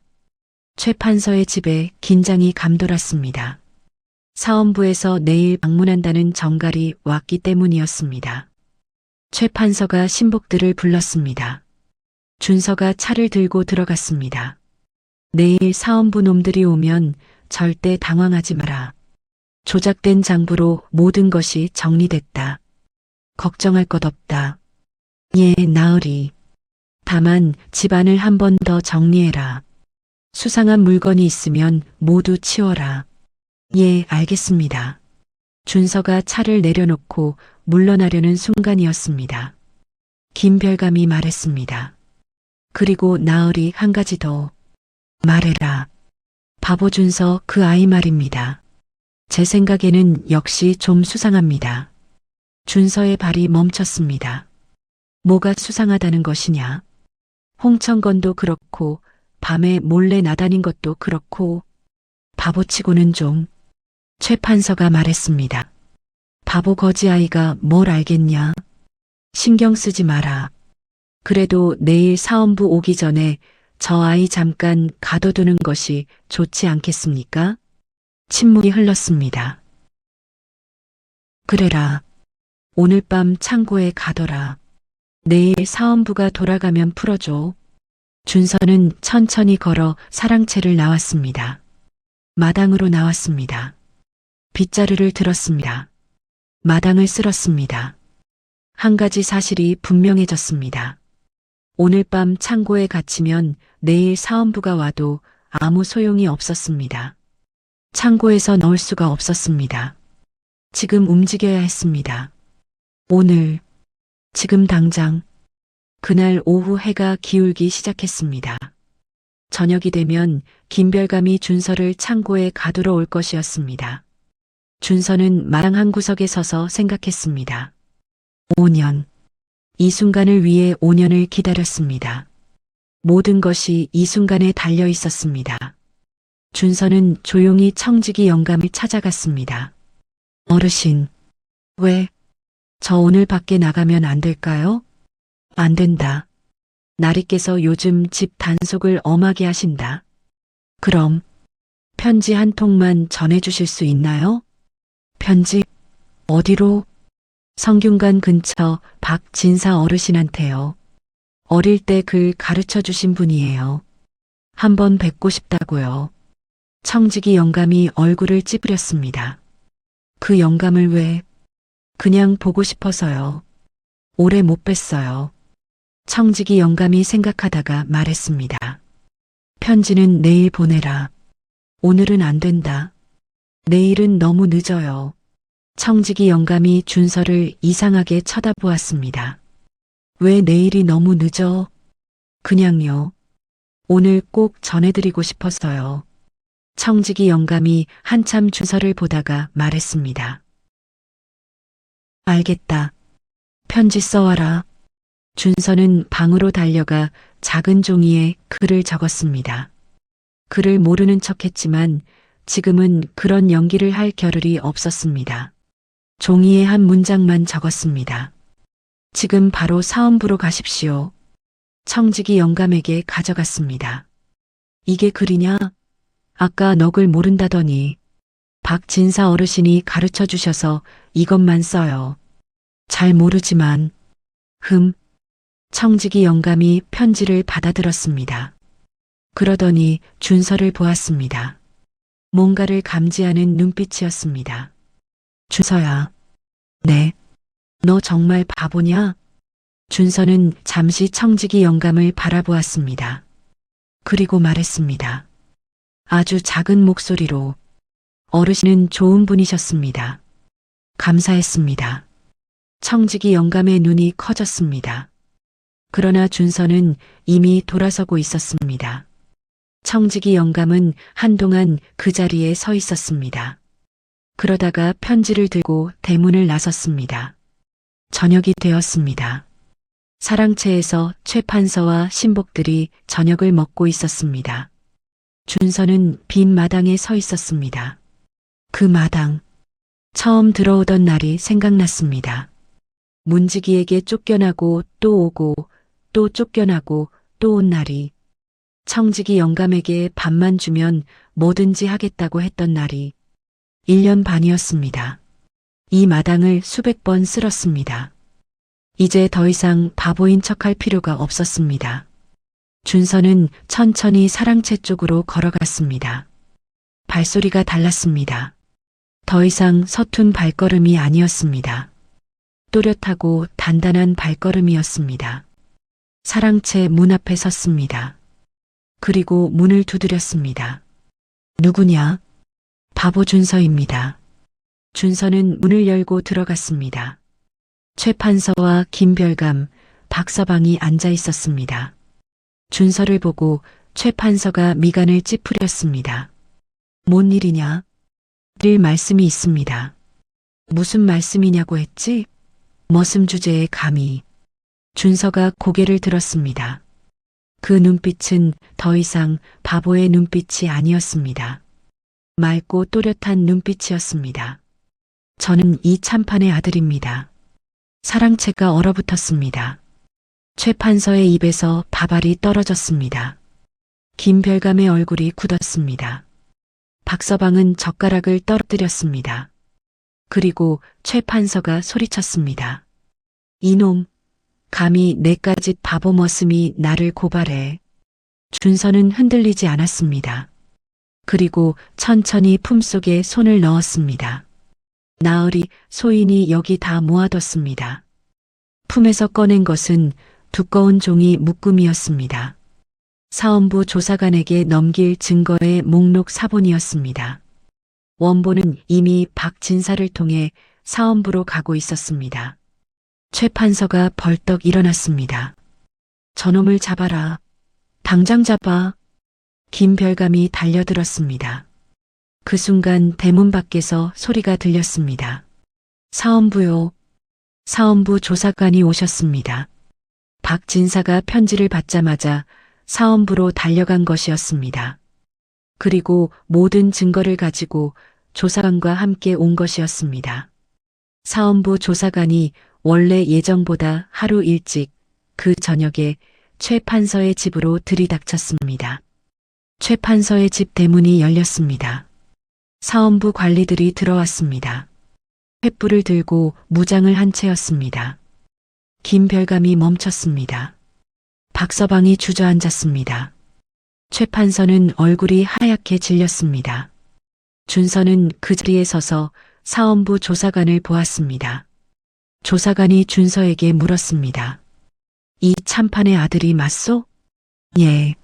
최 판서의 집에 긴장이 감돌았습니다. 사헌부에서 내일 방문한다는 정갈이 왔기 때문이었습니다. 최 판서가 신복들을 불렀습니다. 준서가 차를 들고 들어갔습니다. 내일 사헌부 놈들이 오면 절대 당황하지 마라. 조작된 장부로 모든 것이 정리됐다. 걱정할 것 없다. 예, 나으리. 다만 집안을 한 번 더 정리해라. 수상한 물건이 있으면 모두 치워라. 예, 알겠습니다. 준서가 차를 내려놓고 물러나려는 순간이었습니다. 김별감이 말했습니다. 그리고 나으리 한 가지 더. 말해라. 바보 준서 그 아이 말입니다. 제 생각에는 역시 좀 수상합니다. 준서의 발이 멈췄습니다. 뭐가 수상하다는 것이냐? 홍천건도 그렇고 밤에 몰래 나다닌 것도 그렇고 바보치고는 좀. 최 판서가 말했습니다. 바보 거지 아이가 뭘 알겠냐? 신경 쓰지 마라. 그래도 내일 사헌부 오기 전에 저 아이 잠깐 가둬두는 것이 좋지 않겠습니까? 침묵이 흘렀습니다. 그래라. 오늘 밤 창고에 가둬라. 내일 사헌부가 돌아가면 풀어줘. 준서는 천천히 걸어 사랑채를 나왔습니다. 마당으로 나왔습니다. 빗자루를 들었습니다. 마당을 쓸었습니다. 한 가지 사실이 분명해졌습니다. 오늘 밤 창고에 갇히면 내일 사헌부가 와도 아무 소용이 없었습니다. 창고에서 넣을 수가 없었습니다. 지금 움직여야 했습니다. 오늘, 지금 당장. 그날 오후 해가 기울기 시작했습니다. 저녁이 되면 김별감이 준서를 창고에 가두러 올 것이었습니다. 준서는 마당 한 구석에 서서 생각했습니다. 5년. 이 순간을 위해 5년을 기다렸습니다. 모든 것이 이 순간에 달려 있었습니다. 준서는 조용히 청지기 영감을 찾아갔습니다. 어르신, 왜? 저 오늘 밖에 나가면 안 될까요? 안 된다. 나리께서 요즘 집 단속을 엄하게 하신다. 그럼 편지 한 통만 전해주실 수 있나요? 편지? 어디로? 성균관 근처 박진사 어르신한테요. 어릴 때 글 가르쳐 주신 분이에요. 한번 뵙고 싶다고요. 청지기 영감이 얼굴을 찌푸렸습니다. 그 영감을 왜? 그냥 보고 싶어서요. 오래 못 뵀어요. 청지기 영감이 생각하다가 말했습니다. 편지는 내일 보내라. 오늘은 안 된다. 내일은 너무 늦어요. 청지기 영감이 준서를 이상하게 쳐다보았습니다. 왜 내일이 너무 늦어? 그냥요. 오늘 꼭 전해드리고 싶어서요. 청지기 영감이 한참 준서를 보다가 말했습니다. 알겠다. 편지 써와라. 준서는 방으로 달려가 작은 종이에 글을 적었습니다. 글을 모르는 척했지만 지금은 그런 연기를 할 겨를이 없었습니다. 종이에 한 문장만 적었습니다. 지금 바로 사원부로 가십시오. 청직이 영감에게 가져갔습니다. 이게 글이냐? 아까 넋을 모른다더니 박진사 어르신이 가르쳐 주셔서 이것만 써요. 잘 모르지만 청직이 영감이 편지를 받아들었습니다. 그러더니 준서를 보았습니다. 뭔가를 감지하는 눈빛이었습니다. 준서야. 네. 너 정말 바보냐? 준서는 잠시 청직이 영감을 바라보았습니다. 그리고 말했습니다. 아주 작은 목소리로. 어르신은 좋은 분이셨습니다. 감사했습니다. 청직이 영감의 눈이 커졌습니다. 그러나 준서는 이미 돌아서고 있었습니다. 청직이 영감은 한동안 그 자리에 서 있었습니다. 그러다가 편지를 들고 대문을 나섰습니다. 저녁이 되었습니다. 사랑채에서 최 판서와 신복들이 저녁을 먹고 있었습니다. 준서는 빈 마당에 서 있었습니다. 그 마당. 처음 들어오던 날이 생각났습니다. 문지기에게 쫓겨나고 또 오고 또 쫓겨나고 또 온 날이. 청직이 영감에게 밥만 주면 뭐든지 하겠다고 했던 날이 1년 반이었습니다. 이 마당을 수백 번 쓸었습니다. 이제 더 이상 바보인 척할 필요가 없었습니다. 준서는 천천히 사랑채 쪽으로 걸어갔습니다. 발소리가 달랐습니다. 더 이상 서툰 발걸음이 아니었습니다. 또렷하고 단단한 발걸음이었습니다. 사랑채 문 앞에 섰습니다. 그리고 문을 두드렸습니다. 누구냐? 바보 준서입니다. 준서는 문을 열고 들어갔습니다. 최 판서와 김별감, 박서방이 앉아 있었습니다. 준서를 보고 최 판서가 미간을 찌푸렸습니다. 뭔 일이냐? 드릴 말씀이 있습니다. 무슨 말씀이냐고 했지? 머슴 주제에 감히. 준서가 고개를 들었습니다. 그 눈빛은 더 이상 바보의 눈빛이 아니었습니다. 맑고 또렷한 눈빛이었습니다. 저는 이 참판의 아들입니다. 사랑채가 얼어붙었습니다. 최 판서의 입에서 밥알이 떨어졌습니다. 김별감의 얼굴이 굳었습니다. 박서방은 젓가락을 떨어뜨렸습니다. 그리고 최 판서가 소리쳤습니다. 이놈, 감히 내까짓 바보 머슴이 나를 고발해. 준서는 흔들리지 않았습니다. 그리고 천천히 품속에 손을 넣었습니다. 나으리 소인이 여기 다 모아뒀습니다. 품에서 꺼낸 것은 두꺼운 종이 묶음이었습니다. 사원부 조사관에게 넘길 증거의 목록 사본이었습니다. 원본은 이미 박진사를 통해 사원부로 가고 있었습니다. 최 판서가 벌떡 일어났습니다. 저놈을 잡아라. 당장 잡아. 김별감이 달려들었습니다. 그 순간 대문 밖에서 소리가 들렸습니다. 사원부요. 사원부 조사관이 오셨습니다. 박진사가 편지를 받자마자 사원부로 달려간 것이었습니다. 그리고 모든 증거를 가지고 조사관과 함께 온 것이었습니다. 사원부 조사관이 원래 예정보다 하루 일찍 그 저녁에 최 판서의 집으로 들이닥쳤습니다. 최 판서의 집 대문이 열렸습니다. 사원부 관리들이 들어왔습니다. 횃불을 들고 무장을 한 채였습니다. 김별감이 멈췄습니다. 박서방이 주저앉았습니다. 최 판서는 얼굴이 하얗게 질렸습니다. 준서는 그 자리에 서서 사원부 조사관을 보았습니다. 조사관이 준서에게 물었습니다. 이 참판의 아들이 맞소? 예.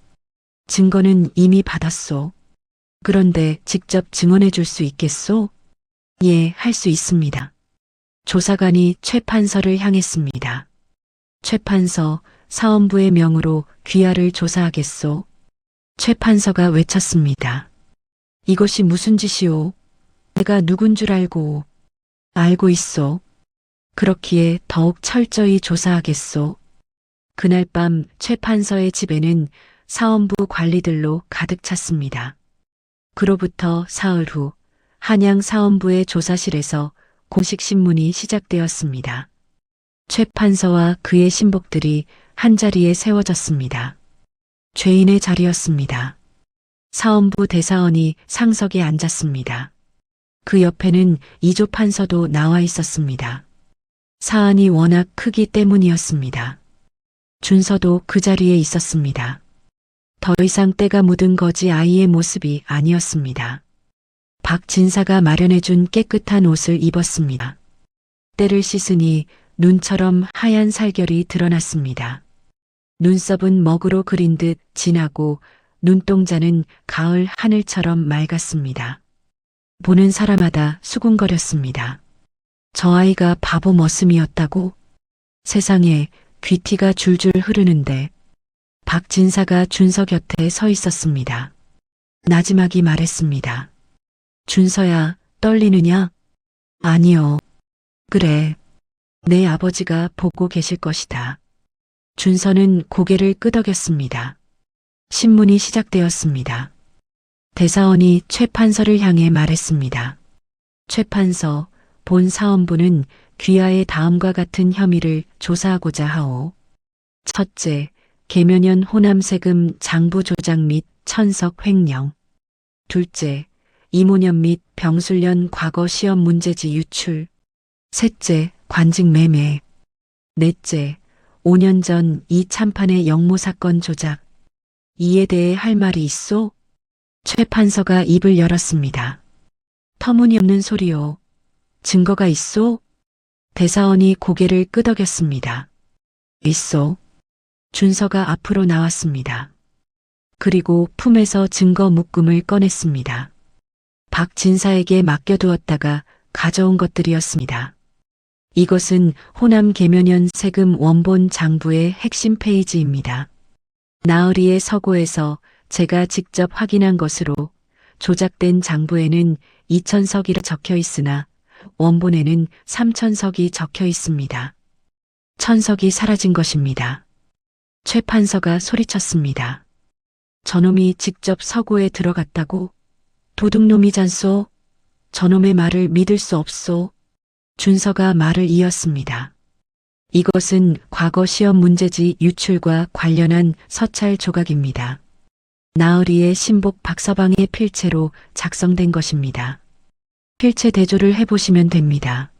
증거는 이미 받았소. 그런데 직접 증언해 줄 수 있겠소? 예, 할 수 있습니다. 조사관이 최 판서를 향했습니다. 최 판서, 사원부의 명으로 귀하를 조사하겠소? 최 판서가 외쳤습니다. 이것이 무슨 짓이오? 내가 누군 줄 알고. 알고 있소. 그렇기에 더욱 철저히 조사하겠소. 그날 밤 최 판서의 집에는 사원부 관리들로 가득 찼습니다. 그로부터 사흘 후 한양 사헌부의 조사실에서 공식 신문이 시작되었습니다. 최 판서와 그의 신복들이 한자리에 세워졌습니다. 죄인의 자리였습니다. 사헌부 대사원이 상석에 앉았습니다. 그 옆에는 이조 판서도 나와 있었습니다. 사안이 워낙 크기 때문이었습니다. 준서도 그 자리에 있었습니다. 더 이상 때가 묻은 거지 아이의 모습이 아니었습니다. 박 진사가 마련해준 깨끗한 옷을 입었습니다. 때를 씻으니 눈처럼 하얀 살결이 드러났습니다. 눈썹은 먹으로 그린 듯 진하고 눈동자는 가을 하늘처럼 맑았습니다. 보는 사람마다 수군거렸습니다. 저 아이가 바보 머슴이었다고? 세상에 귀티가 줄줄 흐르는데 박 진사가 준서 곁에 서 있었습니다. 나지막이 말했습니다. 준서야, 떨리느냐? 아니요. 그래. 내 아버지가 보고 계실 것이다. 준서는 고개를 끄덕였습니다. 신문이 시작되었습니다. 대사원이 최 판서를 향해 말했습니다. 최 판서, 본 사헌부는 귀하의 다음과 같은 혐의를 조사하고자 하오. 첫째, 계면연 호남 세금 장부 조작 및 천석 횡령. 둘째, 이모년 및 병술련 과거 시험 문제지 유출. 셋째, 관직 매매. 넷째, 5년 전 이 참판의 영모 사건 조작. 이에 대해 할 말이 있소? 최 판서가 입을 열었습니다. 터무니없는 소리요. 증거가 있소? 대사원이 고개를 끄덕였습니다. 있소. 준서가 앞으로 나왔습니다. 그리고 품에서 증거 묶음을 꺼냈습니다. 박 진사에게 맡겨두었다가 가져온 것들이었습니다. 이것은 호남 계면연 세금 원본 장부의 핵심 페이지입니다. 나으리의 서고에서 제가 직접 확인한 것으로 조작된 장부에는 2,000석이라 적혀 있으나 원본에는 3,000석이 적혀 있습니다. 1,000석이 사라진 것입니다. 최 판서가 소리쳤습니다. 저놈이 직접 서고에 들어갔다고? 도둑놈이잖소. 저놈의 말을 믿을 수 없소. 준서가 말을 이었습니다. 이것은 과거 시험 문제지 유출과 관련한 서찰 조각입니다. 나으리의 신복 박서방의 필체로 작성된 것입니다. 필체 대조를 해보시면 됩니다.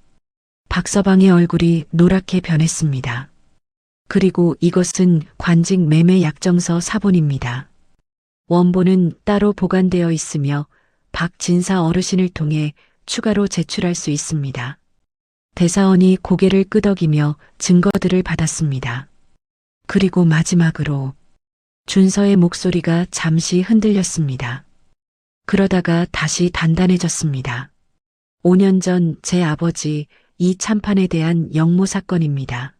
박서방의 얼굴이 노랗게 변했습니다. 그리고 이것은 관직 매매 약정서 사본입니다. 원본은 따로 보관되어 있으며 박 진사 어르신을 통해 추가로 제출할 수 있습니다. 대사원이 고개를 끄덕이며 증거들을 받았습니다. 그리고 마지막으로 준서의 목소리가 잠시 흔들렸습니다. 그러다가 다시 단단해졌습니다. 5년 전 제 아버지 이 참판에 대한 영모 사건입니다.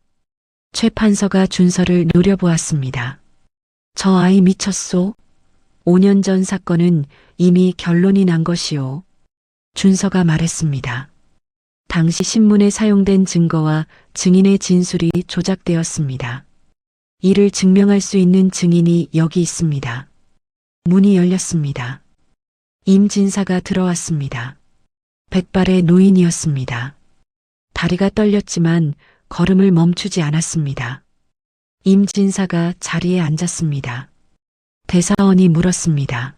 최 판서가 준서를 노려보았습니다. 저 아이 미쳤소? 5년 전 사건은 이미 결론이 난 것이오. 준서가 말했습니다. 당시 신문에 사용된 증거와 증인의 진술이 조작되었습니다. 이를 증명할 수 있는 증인이 여기 있습니다. 문이 열렸습니다. 임 진사가 들어왔습니다. 백발의 노인이었습니다. 다리가 떨렸지만 걸음을 멈추지 않았습니다. 임 진사가 자리에 앉았습니다. 대사원이 물었습니다.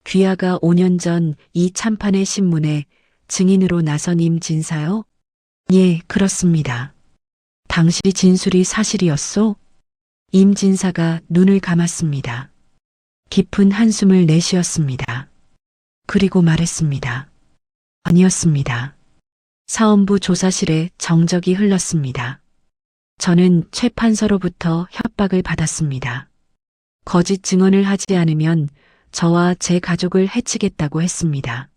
귀하가 5년 전 이 참판의 신문에 증인으로 나선 임 진사요? 예, 그렇습니다. 당시 진술이 사실이었소? 임 진사가 눈을 감았습니다. 깊은 한숨을 내쉬었습니다. 그리고 말했습니다. 아니었습니다. 사헌부 조사실에 정적이 흘렀습니다. 저는 최 판서로부터 협박을 받았습니다. 거짓 증언을 하지 않으면 저와 제 가족을 해치겠다고 했습니다.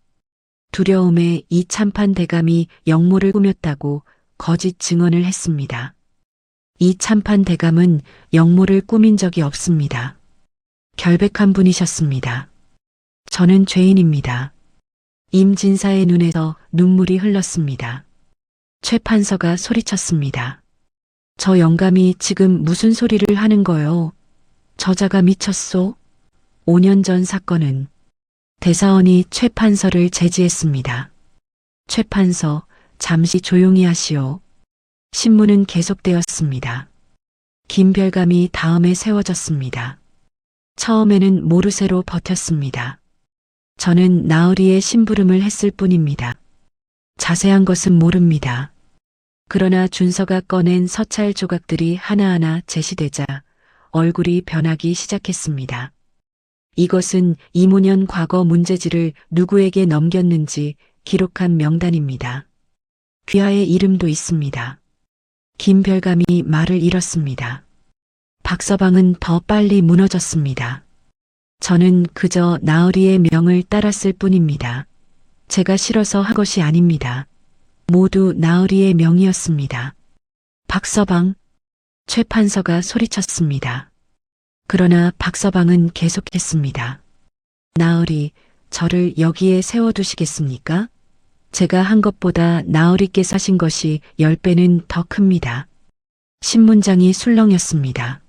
두려움에 이 참판 대감이 역모를 꾸몄다고 거짓 증언을 했습니다. 이 참판 대감은 역모를 꾸민 적이 없습니다. 결백한 분이셨습니다. 저는 죄인입니다. 임 진사의 눈에서 눈물이 흘렀습니다. 최 판서가 소리쳤습니다. 저 영감이 지금 무슨 소리를 하는 거요? 저자가 미쳤소? 5년 전 사건은 대사원이 최 판서를 제지했습니다. 최 판서, 잠시 조용히 하시오. 신문은 계속되었습니다. 김별감이 다음에 세워졌습니다. 처음에는 모르쇠로 버텼습니다. 저는 나으리의 심부름을 했을 뿐입니다. 자세한 것은 모릅니다. 그러나 준서가 꺼낸 서찰 조각들이 하나하나 제시되자 얼굴이 변하기 시작했습니다. 이것은 2000년 과거 문제지를 누구에게 넘겼는지 기록한 명단입니다. 귀하의 이름도 있습니다. 김별감이 말을 잃었습니다. 박서방은 더 빨리 무너졌습니다. 저는 그저 나으리의 명을 따랐을 뿐입니다. 제가 싫어서 한 것이 아닙니다. 모두 나으리의 명이었습니다. 박서방, 최 판서가 소리쳤습니다. 그러나 박서방은 계속했습니다. 나으리, 저를 여기에 세워두시겠습니까? 제가 한 것보다 나으리께서 하신 것이 10배는 더 큽니다. 신문장이 술렁였습니다.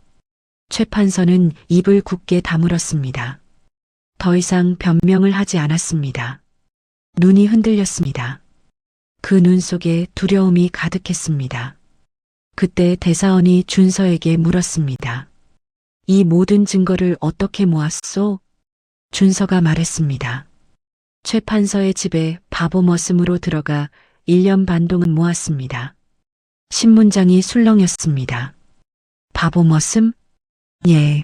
최 판서는 입을 굳게 다물었습니다. 더 이상 변명을 하지 않았습니다. 눈이 흔들렸습니다. 그 눈 속에 두려움이 가득했습니다. 그때 대사원이 준서에게 물었습니다. 이 모든 증거를 어떻게 모았소? 준서가 말했습니다. 최 판서의 집에 바보 머슴으로 들어가 1년 반 동안 모았습니다. 신문장이 술렁였습니다. 바보 머슴? 예.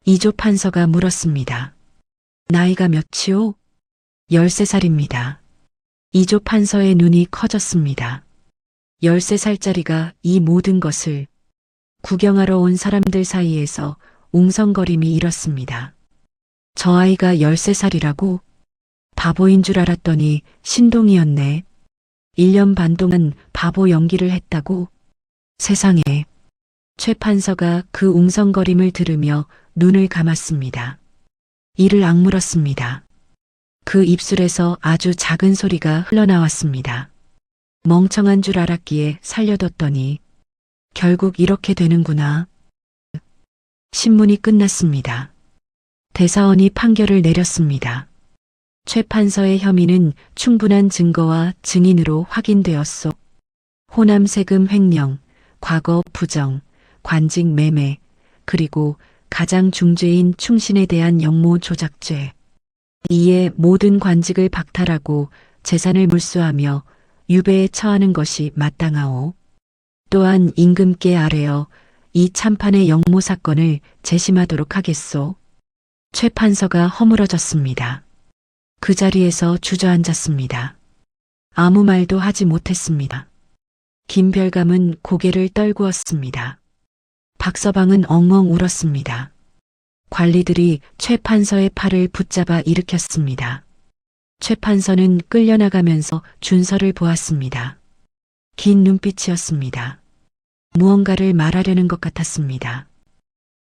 이조 판서가 물었습니다. 나이가 몇이오? 13살입니다. 이조 판서의 눈이 커졌습니다. 13살짜리가 이 모든 것을 구경하러 온 사람들 사이에서 웅성거림이 일었습니다. 저 아이가 13살이라고? 바보인 줄 알았더니 신동이었네. 1년 반 동안 바보 연기를 했다고? 세상에. 최 판서가 그 웅성거림을 들으며 눈을 감았습니다. 이를 악물었습니다. 그 입술에서 아주 작은 소리가 흘러나왔습니다. 멍청한 줄 알았기에 살려뒀더니 결국 이렇게 되는구나. 신문이 끝났습니다. 대사원이 판결을 내렸습니다. 최 판서의 혐의는 충분한 증거와 증인으로 확인되었소. 호남 세금 횡령, 과거 부정, 관직 매매, 그리고 가장 중죄인 충신에 대한 영모 조작죄. 이에 모든 관직을 박탈하고 재산을 몰수하며 유배에 처하는 것이 마땅하오. 또한 임금께 아뢰어 이 참판의 영모 사건을 재심하도록 하겠소. 최 판서가 허물어졌습니다. 그 자리에서 주저앉았습니다. 아무 말도 하지 못했습니다. 김별감은 고개를 떨구었습니다. 박서방은 엉엉 울었습니다. 관리들이 최 판서의 팔을 붙잡아 일으켰습니다. 최 판서는 끌려나가면서 준서를 보았습니다. 긴 눈빛이었습니다. 무언가를 말하려는 것 같았습니다.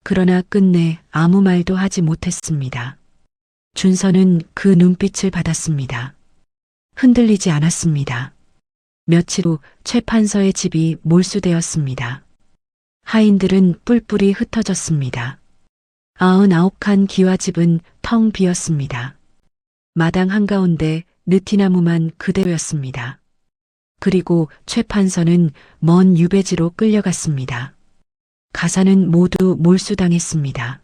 그러나 끝내 아무 말도 하지 못했습니다. 준서는 그 눈빛을 받았습니다. 흔들리지 않았습니다. 며칠 후 최 판서의 집이 몰수되었습니다. 하인들은 뿔뿔이 흩어졌습니다. 99칸 기와집은 텅 비었습니다. 마당 한가운데 느티나무만 그대로였습니다. 그리고 최 판서는 먼 유배지로 끌려갔습니다. 가사는 모두 몰수당했습니다.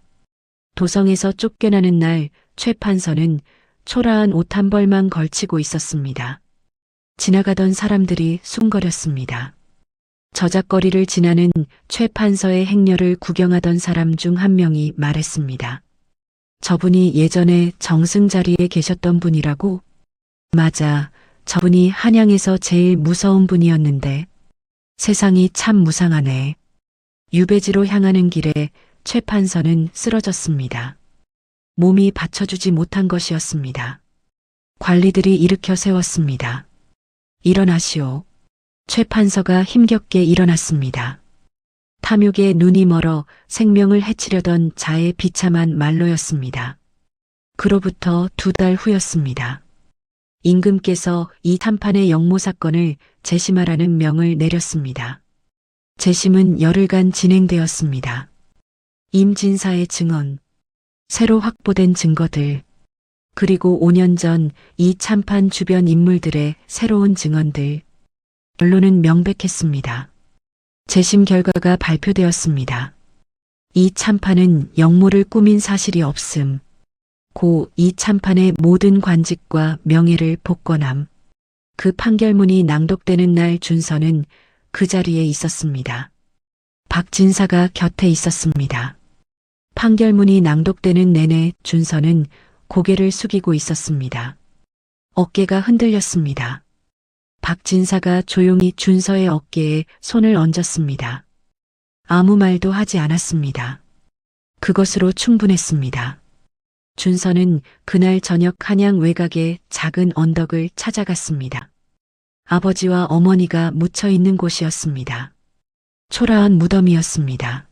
도성에서 쫓겨나는 날 최 판서는 초라한 옷 한 벌만 걸치고 있었습니다. 지나가던 사람들이 숨거렸습니다. 저작거리를 지나는 최 판서의 행렬을 구경하던 사람 중 한 명이 말했습니다. 저분이 예전에 정승 자리에 계셨던 분이라고? 맞아. 저분이 한양에서 제일 무서운 분이었는데 세상이 참 무상하네. 유배지로 향하는 길에 최 판서는 쓰러졌습니다. 몸이 받쳐주지 못한 것이었습니다. 관리들이 일으켜 세웠습니다. 일어나시오. 최 판서가 힘겹게 일어났습니다. 탐욕에 눈이 멀어 생명을 해치려던 자의 비참한 말로였습니다. 그로부터 2달 후였습니다. 임금께서 이 참판의 영모 사건을 재심하라는 명을 내렸습니다. 재심은 열흘간 진행되었습니다. 임진사의 증언, 새로 확보된 증거들, 그리고 5년 전 이 참판 주변 인물들의 새로운 증언들. 결론은 명백했습니다. 재심 결과가 발표되었습니다. 이 참판은 역모를 꾸민 사실이 없음. 고 이 참판의 모든 관직과 명예를 복권함. 그 판결문이 낭독되는 날 준서는 그 자리에 있었습니다. 박진사가 곁에 있었습니다. 판결문이 낭독되는 내내 준서는 고개를 숙이고 있었습니다. 어깨가 흔들렸습니다. 박진사가 조용히 준서의 어깨에 손을 얹었습니다. 아무 말도 하지 않았습니다. 그것으로 충분했습니다. 준서는 그날 저녁 한양 외곽의 작은 언덕을 찾아갔습니다. 아버지와 어머니가 묻혀 있는 곳이었습니다. 초라한 무덤이었습니다.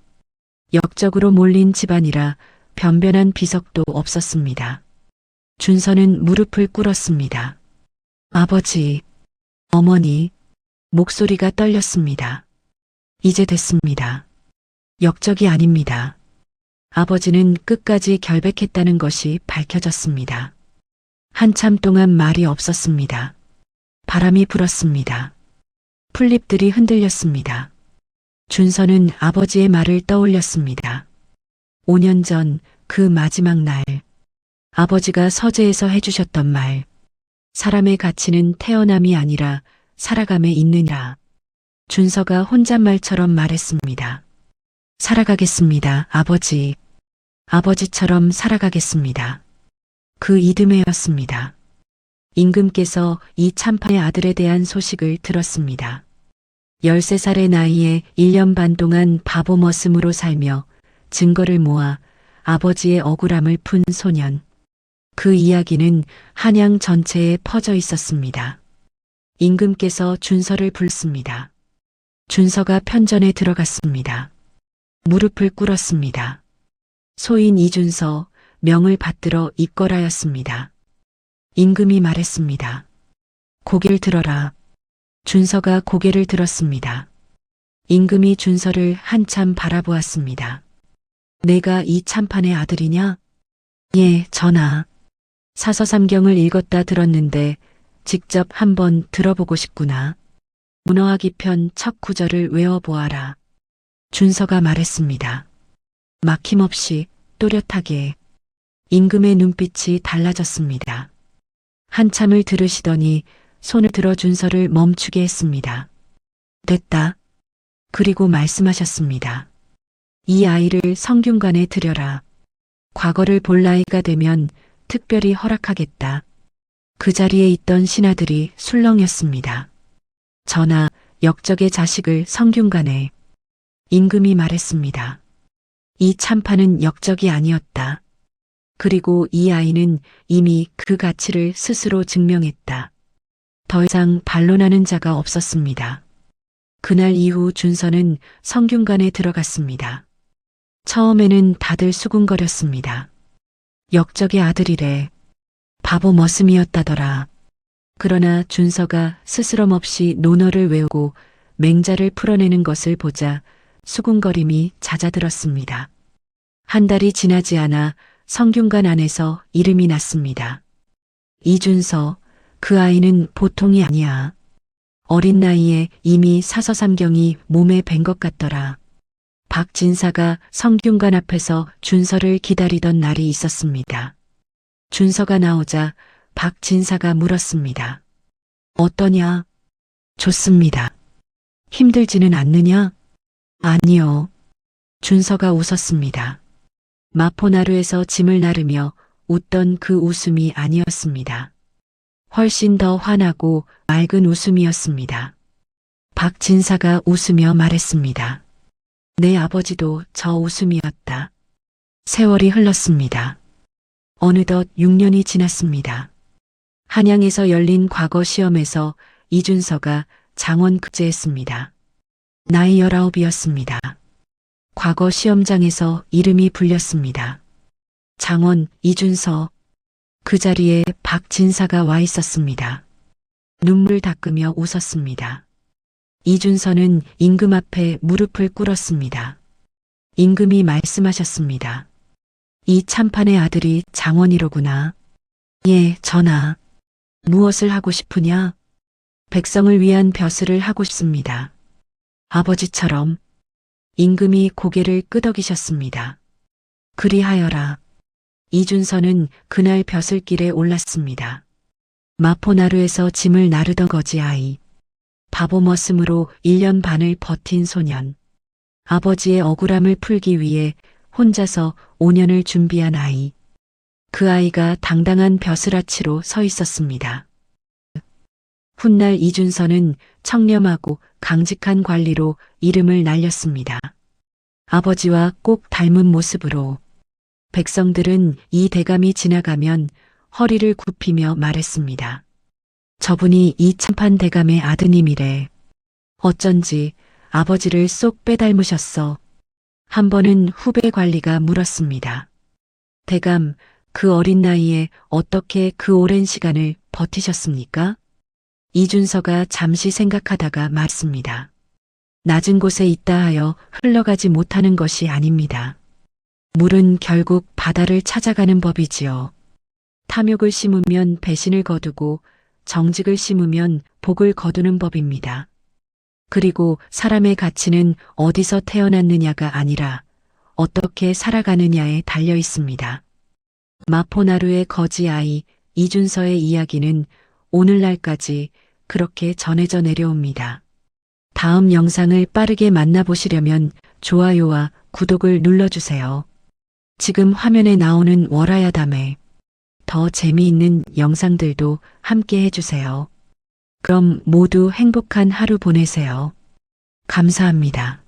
역적으로 몰린 집안이라 변변한 비석도 없었습니다. 준서는 무릎을 꿇었습니다. 아버지, 어머니, 목소리가 떨렸습니다. 이제 됐습니다. 역적이 아닙니다. 아버지는 끝까지 결백했다는 것이 밝혀졌습니다. 한참 동안 말이 없었습니다. 바람이 불었습니다. 풀잎들이 흔들렸습니다. 준서는 아버지의 말을 떠올렸습니다. 5년 전 그 마지막 날, 아버지가 서재에서 해주셨던 말, 사람의 가치는 태어남이 아니라 살아감에 있느니라. 준서가 혼잣말처럼 말했습니다. 살아가겠습니다, 아버지. 아버지처럼 살아가겠습니다. 그 이듬해였습니다. 임금께서 이 참판의 아들에 대한 소식을 들었습니다. 13살의 나이에 1년 반 동안 바보 머슴으로 살며 증거를 모아 아버지의 억울함을 푼 소년. 그 이야기는 한양 전체에 퍼져 있었습니다. 임금께서 준서를 불렀습니다. 준서가 편전에 들어갔습니다. 무릎을 꿇었습니다. 소인 이준서, 명을 받들어 입궐하였습니다. 임금이 말했습니다. 고개를 들어라. 준서가 고개를 들었습니다. 임금이 준서를 한참 바라보았습니다. 내가 이 참판의 아들이냐? 예, 전하. 사서삼경을 읽었다 들었는데 직접 한번 들어보고 싶구나. 문어하기 편 첫 구절을 외워보아라. 준서가 말했습니다. 막힘없이 또렷하게. 임금의 눈빛이 달라졌습니다. 한참을 들으시더니 손을 들어 준서를 멈추게 했습니다. 됐다. 그리고 말씀하셨습니다. 이 아이를 성균관에 들여라. 과거를 볼 나이가 되면 특별히 허락하겠다. 그 자리에 있던 신하들이 술렁였습니다. 전하, 역적의 자식을 성균관에. 임금이 말했습니다. 이 참판은 역적이 아니었다. 그리고 이 아이는 이미 그 가치를 스스로 증명했다. 더 이상 반론하는 자가 없었습니다. 그날 이후 준서는 성균관에 들어갔습니다. 처음에는 다들 수군거렸습니다. 역적의 아들이래. 바보 머슴이었다더라. 그러나 준서가 스스럼 없이 논어를 외우고 맹자를 풀어내는 것을 보자 수군거림이 잦아들었습니다. 한 달이 지나지 않아 성균관 안에서 이름이 났습니다. 이준서, 그 아이는 보통이 아니야. 어린 나이에 이미 사서삼경이 몸에 밴 것 같더라. 박진사가 성균관 앞에서 준서를 기다리던 날이 있었습니다. 준서가 나오자 박진사가 물었습니다. 어떠냐? 좋습니다. 힘들지는 않느냐? 아니요. 준서가 웃었습니다. 마포나루에서 짐을 나르며 웃던 그 웃음이 아니었습니다. 훨씬 더 환하고 맑은 웃음이었습니다. 박진사가 웃으며 말했습니다. 내 아버지도 저 웃음이었다. 세월이 흘렀습니다. 어느덧 6년이 지났습니다. 한양에서 열린 과거 시험에서 이준서가 장원 급제했습니다. 나이 19이었습니다. 과거 시험장에서 이름이 불렸습니다. 장원 이준서. 그 자리에 박진사가 와 있었습니다. 눈물 닦으며 웃었습니다. 이준서는 임금 앞에 무릎을 꿇었습니다. 임금이 말씀하셨습니다. 이 참판의 아들이 장원이로구나. 예, 전하. 무엇을 하고 싶으냐? 백성을 위한 벼슬을 하고 싶습니다. 아버지처럼. 임금이 고개를 끄덕이셨습니다. 그리하여라. 이준서는 그날 벼슬길에 올랐습니다. 마포나루에서 짐을 나르던 거지 아이. 바보 머슴으로 1년 반을 버틴 소년. 아버지의 억울함을 풀기 위해 혼자서 5년을 준비한 아이. 그 아이가 당당한 벼슬아치로 서 있었습니다. 훗날 이준서는 청렴하고 강직한 관리로 이름을 날렸습니다. 아버지와 꼭 닮은 모습으로 백성들은 이 대감이 지나가면 허리를 굽히며 말했습니다. 저분이 이 참판 대감의 아드님이래. 어쩐지 아버지를 쏙 빼닮으셨어. 한 번은 후배 관리가 물었습니다. 대감, 그 어린 나이에 어떻게 그 오랜 시간을 버티셨습니까? 이준서가 잠시 생각하다가 말했습니다. 낮은 곳에 있다 하여 흘러가지 못하는 것이 아닙니다. 물은 결국 바다를 찾아가는 법이지요. 탐욕을 심으면 배신을 거두고 정직을 심으면 복을 거두는 법입니다. 그리고 사람의 가치는 어디서 태어났느냐가 아니라 어떻게 살아가느냐에 달려 있습니다. 마포나루의 거지 아이 이준서의 이야기는 오늘날까지 그렇게 전해져 내려옵니다. 다음 영상을 빠르게 만나보시려면 좋아요와 구독을 눌러주세요. 지금 화면에 나오는 월화야담에 더 재미있는 영상들도 함께 해주세요. 그럼 모두 행복한 하루 보내세요. 감사합니다.